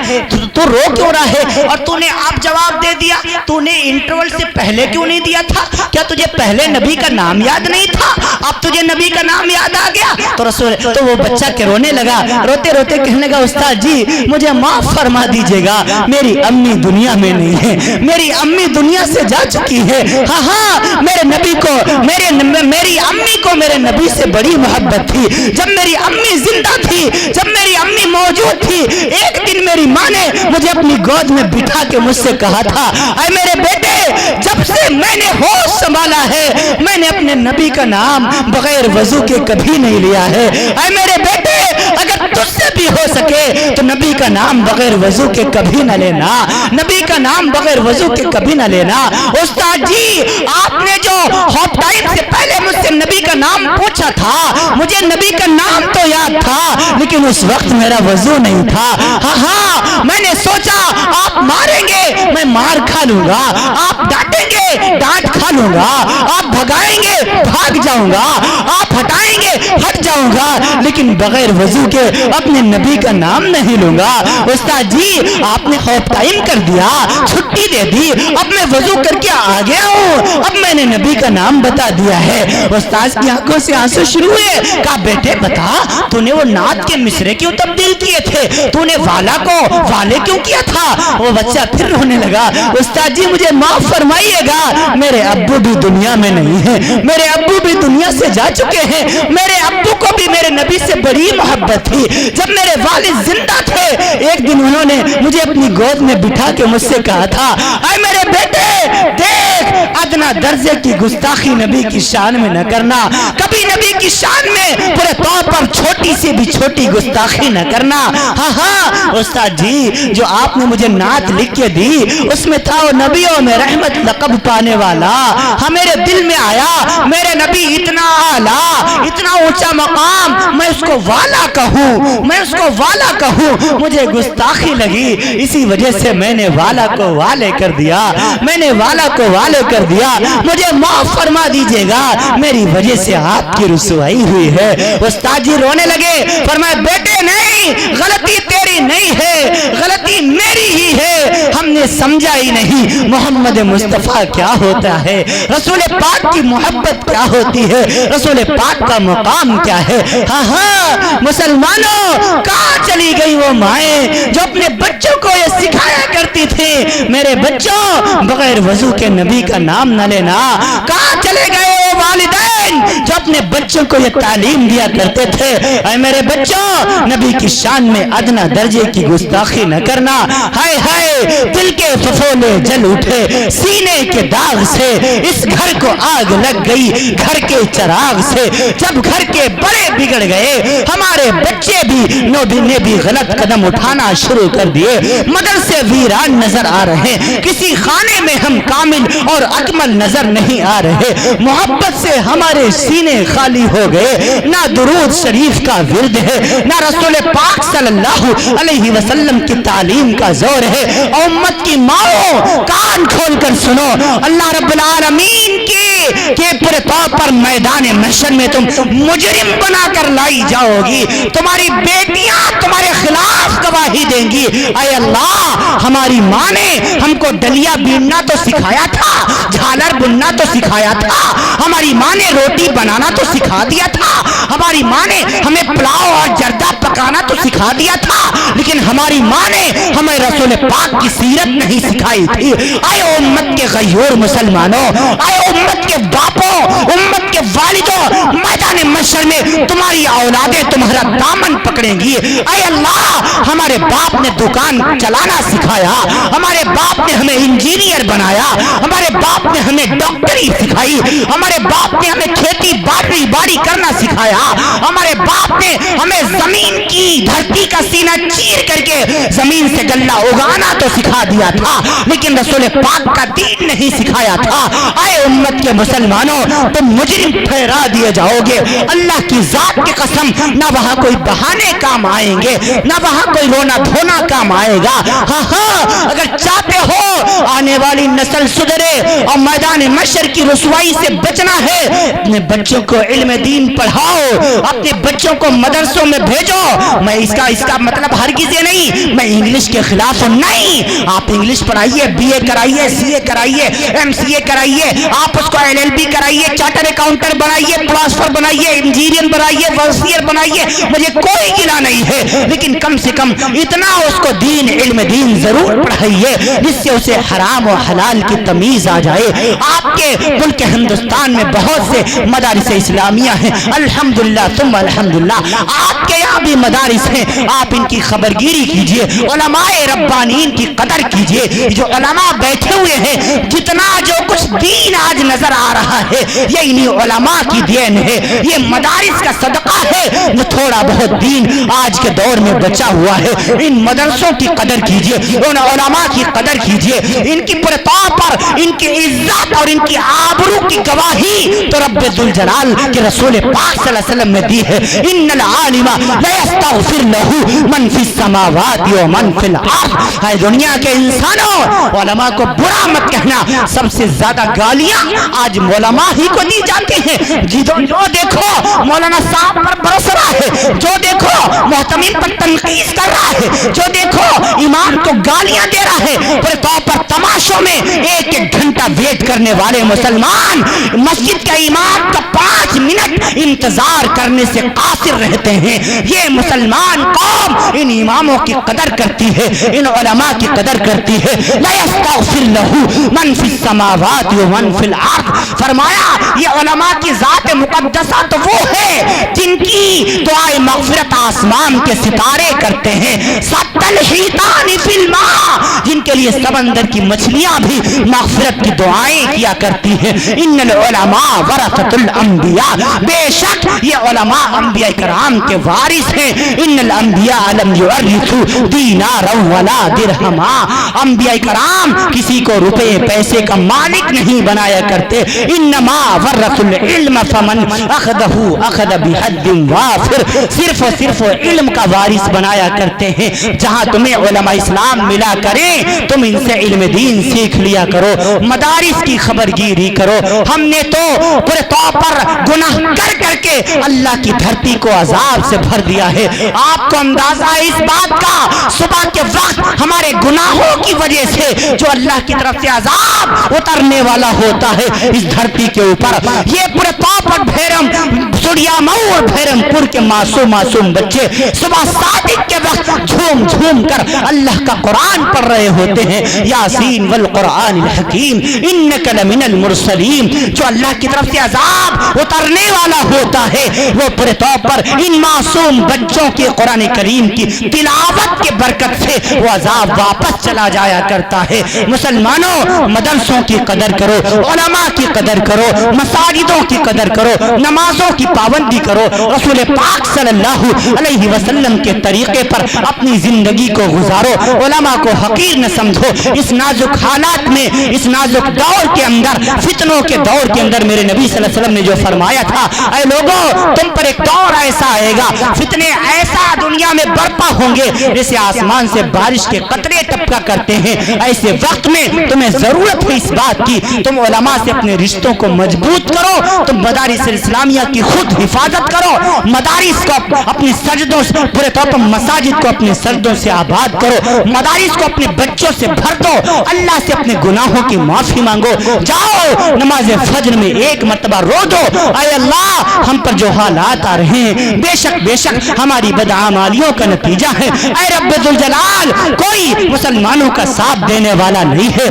تو رو کیوں رہا ہے، اور تو نے آپ جواب دے دیا، تو نے انٹرول سے پہلے کیوں نہیں دیا تھا، کیا تجھے پہلے نبی کا نام یاد نہیں تھا، اب تجھے نبی کا نام یاد آ گیا؟ تو وہ بچہ کے رونے لگا، روتے روتے کہنے لگا استاد جی مجھے معاف فرما دیجئے گا، میری امی دنیا میں نہیں ہے، میری امی دنیا سے جا چکی ہے، ہاں ہاں میرے نبی کو میری امی کو میرے نبی سے بڑی محبت تھی، جب میری امی زندہ تھی، جب میری امی موجود تھی، ایک دن میری ماں نے مجھے اپنی گود میں بٹھا کے مجھ سے کہا تھا اے میرے بیٹے جب سے میں نے ہوش سنبھالا ہے میں نے اپنے نبی کا نام بغیر وضو کے کبھی نہیں لیا ہے، اے میرے بیٹے اگر تجھ سے بھی ہو سکے تو نبی کا نام بغیر وضو کے کبھی نہ لینا، نبی کا نام بغیر وضو کے کبھی نہ لینا۔ استاد جی آپ نے جو ہاف ٹائم سے پہلے مجھ سے نبی کا نام پوچھا تھا، مجھے نبی کا نام تو یاد تھا لیکن اس وقت میرا وضو نہیں تھا، ہاں ہاں میں نے سوچا آپ ماریں گے میں مار کھا لوں گا، آپ ڈانٹیں گے ڈانٹ کھا لوں گا، آپ بھگائیں گے بھاگ جاؤں گا، آپ ہٹائیں گے ہٹ جاؤں گا، لیکن بغیر وضو کے اپنے نبی کا نام نہیں لوں گا۔ استاد جی آپ نے ہاف ٹائم کر دیا، چھٹی دے دی، اب میں وضو کر کے آ گیا ہوں، اب میں نے نبی کا نام بتا دیا ہے۔ استاد کی آنکھوں سے آنسو شروع ہوئے، کہا بیٹے بتا تو نے وہ نعت کے مصرے کیوں تبدیل کیے تھے، تو نے والا کو والے کیوں کیا تھا؟ وہ بچہ پھر رونے لگا، استاد جی مجھے معاف فرمائیے گا، میرے ابو بھی دنیا میں نہیں ہیں، میرے ابو بھی دنیا سے جا چکے ہیں، میرے ابو کو بھی میرے نبی سے بڑی محبت تھی، جب میرے والد زندہ تھے ایک دن انہوں نے مجھے اپنی گود میں بٹھا کے مجھ سے کہا تھا اے میرے بیٹے دیکھ ادنا درجے کی گستاخی نبی کی شان میں نہ کرنا، کبھی نبی کی شان میں پورے طور پر چھوٹی سے بھی چھوٹی گستاخی نہ کرنا۔ ہاں ہاں استاد جی جو آپ نے مجھے نعت لکھ کے دی اس میں تھا وہ نبیوں میں رحمت لقب پانے والا، ہاں میرے دل میں آیا میرے نبی اتنا اعلیٰ اتنا اونچا مقام، میں اس کو والا کہوں، میں اس کو والا کہوں، مجھے گستاخی لگی، اسی وجہ سے میں نے والا کو والے کر دیا، میں نے والا کو والے کر دیا، مجھے معاف فرما دیجئے گا، میری وجہ سے آپ کی رسوائی ہوئی ہے۔ استاد جی رونے لگے، فرمایا بیٹے نہیں غلطی تیری نہیں ہے، غلطی میری ہی ہے، ہم نے سمجھا ہی نہیں محمد مصطفیٰ کیا ہوتا ہے، رسول پاک کی محبت کیا ہوتی ہے، رسول پاک کا مقام کیا ہے۔ ہاں ہاں مسلمانوں کہاں چلی گئی وہ مائیں جو اپنے بچوں کو یہ سکھایا کرتی تھی میرے بچوں بغیر وضو کے نبی کا نام نہ لینا، کہاں چلے گئے وہ والدین جو اپنے اپنے بچوں کو یہ تعلیم دیا کرتے تھے، اے میرے بچوں نبی کی شان میں ادنا درجے کی گستاخی نہ کرنا۔ ہائے ہائے دل کے ففولے جل اٹھے سینے کے داغ سے، اس گھر کو آگ لگ گئی گھر کے چراغ سے، جب گھر کے بڑے بگڑ گئے ہمارے بچے بھی غلط قدم اٹھانا شروع کر دیے، مدرسے ویران نظر آ رہے، کسی خانے میں ہم کامل اور اکمل نظر نہیں آ رہے، محبت سے ہمارے سینے خالی ہو گئے، نہ درود شریف کا ورد ہے، نہ رسول پاک صلی اللہ علیہ وسلم کی تعلیم کا زور ہے۔ امت کی ماؤں کان کھول کر سنو، اللہ رب العالمین کی کہ پورے طور پر میدان محشر میں تم مجرم بنا کر لائی جاؤ گی، تمہاری بیٹیاں تمہارے خلاف گواہی دیں گی، اے اللہ ہماری ماں نے ہم کو ڈلیا بیننا تو سکھایا تھا، جھالر بننا تو سکھایا تھا، ہماری ماں نے روٹی بنانا تو سکھا دیا تھا، ہماری ماں نے ہمیں پلاؤ اور جردہ پکانا تو سکھا دیا تھا، لیکن ہماری ماں نے ہمیں رسول پاک کی سیرت نہیں سکھائی تھی۔ اے امت کے غیور مسلمانوں، اے امت کے باپوں، امت کے والدوں، میدان محشر میں تمہاری اولادیں تمہارا دامن پکڑیں گی۔ اے اللہ ہمارے باپ نے دکان چلانا سکھایا، ہمارے باپ نے ہمیں انجینئر بنایا، ہمارے باپ نے ہمیں ڈاکٹری سکھائی، ہمارے باپ نے ہمیں کھیتی باڑی کرنا سکھایا، ہمارے باپ نے ہمیں زمین کی دھرتی کا سینہ چیر کر کے زمین سے غلہ اگانا تو سکھا دیا تھا، لیکن رسول پاک کا دین نہیں سکھایا تھا۔ اے امت کے مسلمانوں تم مجرم ٹھہرا دیے جاؤ گے، اللہ کی ذات کی قسم نہ وہاں کوئی بہانے کام آئیں گے، نہ وہاں کوئی رونا دھونا کام آئے گا۔ ہاں اگر چاہتے ہو آنے والی نسل سدھرے اور میدان محشر کی رسوائی سے بچنا ہے، اپنے بچوں کو علم دین پڑھاؤ، اپنے بچوں کو مدرسوں میں بھیجو۔ میں اس کا مطلب ہرگز یہ نہیں میں انگلش کے خلاف ہوں، نہیں، آپ انگلش پڑھائیے، بی اے کرائیے، سی اے کرائیے، ایم سی اے کرائیے، آپ اس کو ایل ایل بی کرائیے، چارٹر اکاؤنٹر بنائیے، پلاسفر بنائیے، انجینئر بنائیے، ورسیئر بنائیے، مجھے کوئی گلا نہیں ہے، لیکن کم سے کم اتنا اس کو دین علم دین ضرور پڑھائیے جس سے اسے حرام و حلال کی تمیز آ جائے۔ آپ کے ملک ہندوستان میں بہت سے مدارس اسلامیہ ہیں، الحمدللہ ثم الحمدللہ، آپ کے یہاں بھی مدارس ہیں، آپ ان کی خبرگیری کیجئے، علماء ربانین کی قدر کیجئے، جو علماء بیٹھے ہوئے ہیں، جتنا جو کچھ دین آج نظر آ رہا ہے یہ انہی علماء کی دین ہے، یہ مدارس کا صدقہ ہے جو تھوڑا بہت دین آج کے دور میں بچا ہوا ہے۔ ان مدرسوں کی قدر کیجئے، ان علماء کی قدر کیجئے، ان کی پورے طور پر ان کی عزت اور ان کی آبرو کی گواہی تو رب ذوالجلال کے رسول پاک صلی اللہ علیہ وسلم نے دی ہے۔ ان العالم لا يستغفر له من في السماوات ومن في الارض۔ اے دنیا کے انسانوں علماء کو برا مت کہنا، سب سے زیادہ گالیاں آج علماء ہی کو دی جاتی ہیں۔ جو دیکھو مولانا صاحب پر برس رہا ہے، جو دیکھو محتمین پر تنقید کر رہا ہے، جو دیکھو امام کو گالیاں دے رہا ہے، پورے طور پر تماشوں میں ایک ایک گھنٹہ ویٹ کرنے والے مسلمان مسجد کا امام کا 5 منٹ انتظار کرنے سے قاصر رہتے ہیں۔ یہ مسلمان قوم ان اماموں کی قدر کرتی ہے، ان علماء کی قدر کرتی ہے۔ لا يستغفر له من في السماوات ومن في الارض، فرمایا یہ علماء کی ذات مقدسہ تو وہ ہے جن کی دعائے مغفرت آسمان کے ستارے کرتے ہیں، الحیتان فی الماء، جن کے لیے سمندر کی مچھلیاں بھی مغفرت کی دعائیں کیا کرتی ہیں۔ ان العلماء ورثۃ الانبیاء، بے شک یہ علماء انبیاء کرام کے وارث ہیں۔ ان الانبیاء لم یورثوا دینارا ولا درہما، انبیاء کرام کسی کو روپے پیسے کا مالک نہیں بنایا کرتے۔ انما ورثوا العلم فمن اخذہ اخذ بحد وافر، صرف اور صرف علم کا وارث بنایا کرتے ہیں۔ جہاں تمہیں علماء اسلام ملا کریں تم ان سے علم دین سیکھ لیا کرو، مدارس کی خبرگیری کرو۔ ہم نے تو پورے طور پر گناہ کر کر کے اللہ کی دھرتی کو عذاب سے بھر دیا ہے۔ آپ کو اندازہ ہے اس بات کا، صبح کے وقت ہمارے گناہوں کی وجہ سے جو اللہ کی طرف سے عذاب اترنے والا ہوتا ہے اس دھرتی کے اوپر، یہ پورے طور پر بھیرم سڑیا مئو اور بھیرم پور کے معصوم بچے صبح صادق کے وقت جھوم جھوم کر اللہ کا قرآن پڑھ رہے رہے ہوتے ہیں یاسین والقرآن الحکیم انک لمن المرسلین. جو اللہ کی طرف سے عذاب اترنے والا ہوتا ہے وہ پورے طور پر ان معصوم بچوں کی قرآن کریم کی تلاوت کے برکت سے وہ عذاب واپس چلا جایا کرتا ہے. مسلمانوں مدرسوں کی قدر کرو, علماء کی قدر کرو, مساجدوں کی قدر کرو, نمازوں کی پابندی کرو, رسول پاک صلی اللہ علیہ وسلم کے طریقے پر اپنی زندگی کو گزارو, علماء کو حقیر نہ سمجھو. اس نازک حالات میں, اس نازک دور کے اندر, فتنوں کے دور کے اندر میرے نبی صلی اللہ علیہ وسلم نے جو فرمایا تھا, اے لوگوں تم پر ایک دور ایسا آئے گا, فتنے ایسا دنیا میں برپا ہوں گے جیسے آسمان سے بارش کے قطرے ٹپکا کرتے ہیں. ایسے وقت میں تمہیں ضرورت ہے اس بات کی تم علماء سے اپنے رشتوں کو مضبوط کرو, تم مدارس اسلامیہ کی خود حفاظت کرو, مدارس کو اپنی سجدوں سے, پورے طور پر مساجد کو اپنے سجدوں سے آباد کرو, مدارس کو اپنے بچوں سے بھر دو, اللہ سے اپنے گناہوں کی معافی مانگو, جاؤ نماز فجر میں ایک مرتبہ رو دو, اے اللہ ہم پر جو حالات آ رہے ہیں بے شک ہماری بدعمالیوں کا نتیجہ ہے, اے رب ذوالجلال کوئی مسلمانوں کا ساتھ دینے والا نہیں ہے.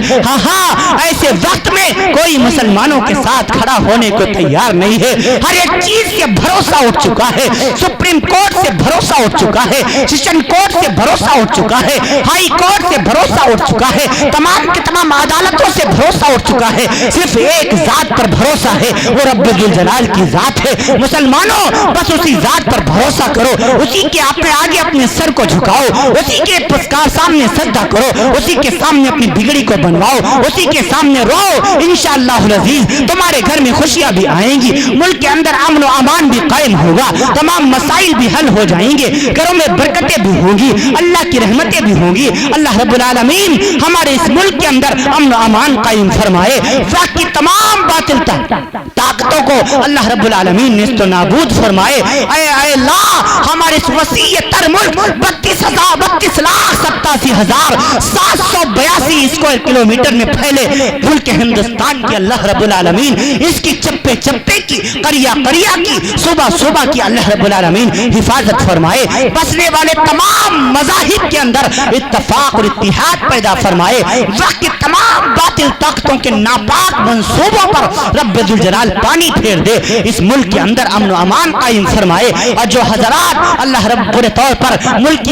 ہاں ایسے وقت میں کوئی مسلمانوں کے ساتھ کھڑا ہونے کو تیار نہیں ہے. ہر ایک چیز سے بھروسہ اٹھ چکا ہے, سپریم کورٹ سے بھروسہ اٹھ چکا ہے, سیشن کورٹ سے بھروسہ اٹھ چکا ہے, ہائی کورٹ سے بھروسہ اٹھ چکا ہے, تمام کے تمام عدالتوں سے بھروسہ اٹھ چکا ہے. صرف ایک ذات پر بھروسہ ہے, وہ رب ذوالجلال کی ذات ہے. مسلمانوں بس اسی ذات پر بھروسہ کرو, اسی کے اپنے آگے اپنے سر کو جھکاؤ, اسی کے سامنے سجدہ کرو, اسی کے سامنے اپنی بگڑی کو بنواؤ, اسی کے سامنے رو. انشاءاللہ العزیز تمہارے گھر میں خوشیاں بھی آئیں گی, ملک کے اندر امن و امان بھی قائم ہوگا, تمام مسائل بھی حل ہو جائیں گے, گھروں میں برکتیں بھی ہوں گی, اللہ کی رحمتیں بھی ہوں گی. اللہ رب العالمین ہمارے اس ملک کے اندر امن و امان قائم فرمائے, وقت کی تمام باطل طاقتوں کو اللہ رب العالمین نیست و نابود فرمائے. اے اللہ ہمارے اس وسیع تر ملک 32,87,782 اسکوائر کلومیٹر میں پھیلے ملک ہندوستان کے اللہ رب العالمین اس کی چپے چپے کی, قریہ قریہ کی, صوبہ صوبہ کی اللہ رب العالمین حفاظت فرمائے. بسنے والے تمام مذاہب کے اندر اتفاق اور اتحاد پیدا فرمائے. وقت کی تمام باطل طاقتوں کے ناپاک منصوبوں پر رب ذوالجلال پانی پھیر دے. اس ملک کے اندر امن و امان قائم فرمائے. اور جو حضرات اللہ رب پورے طور پر ملک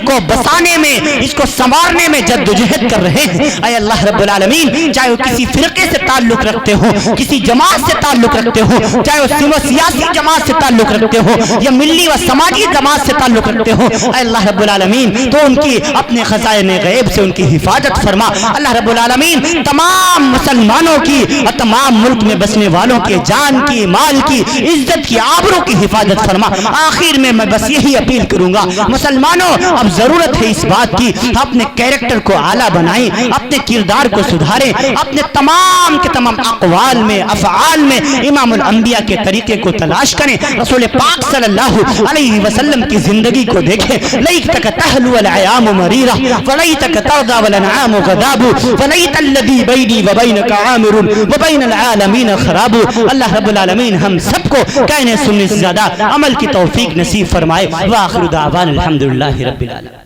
کو بسانے میں, اس کو سنوارنے میں جدوجہد کر رہے ہیں, اے اللہ رب العالمین چاہے وہ کسی فرقے سے تعلق رکھتے ہوں, کسی جماعت سے تعلق رکھتے ہوں, چاہے وہ سیاسی جماعت سے تعلق رکھتے ہوں یا ملی و سماجی جماعت سے تعلق رکھتے ہوں, اے اللہ رب العالمین تو ان کی اپنے خزائن غیب سے ان کی حفاظت فرما. اللہ رب العالمین تمام مسلمانوں کی اور تمام ملک میں بسنے والوں کے جان کی, مال کی, عزت کی, آبرو کی حفاظت فرما. آخر میں بس یہی اپیل کروں گا, مسلمانوں اب ضرورت ہے اس بات کی اپنے کیریکٹر کو اعلیٰ بنائیں, اپنے کردار کو سدھاریں, اپنے تمام کے تمام اقوال میں, افعال میں امام الانبیاء کے طریقے کو تلاش کریں. رسول پاک صلی اللہ علیہ وسلم کی زندگی کو دیکھیں. لیتک تحلو العیام مریرہ ولیتک ترضى والانعام غضاب ولیت الذی بینی وبینک عامر وبین العالمین خراب. اللہ رب العالمین ہم سب کو کہنے سننے سے زیادہ عمل کی توفیق نصیب فرمائے. وآخر دعوانا الحمدللہ رب العالمین.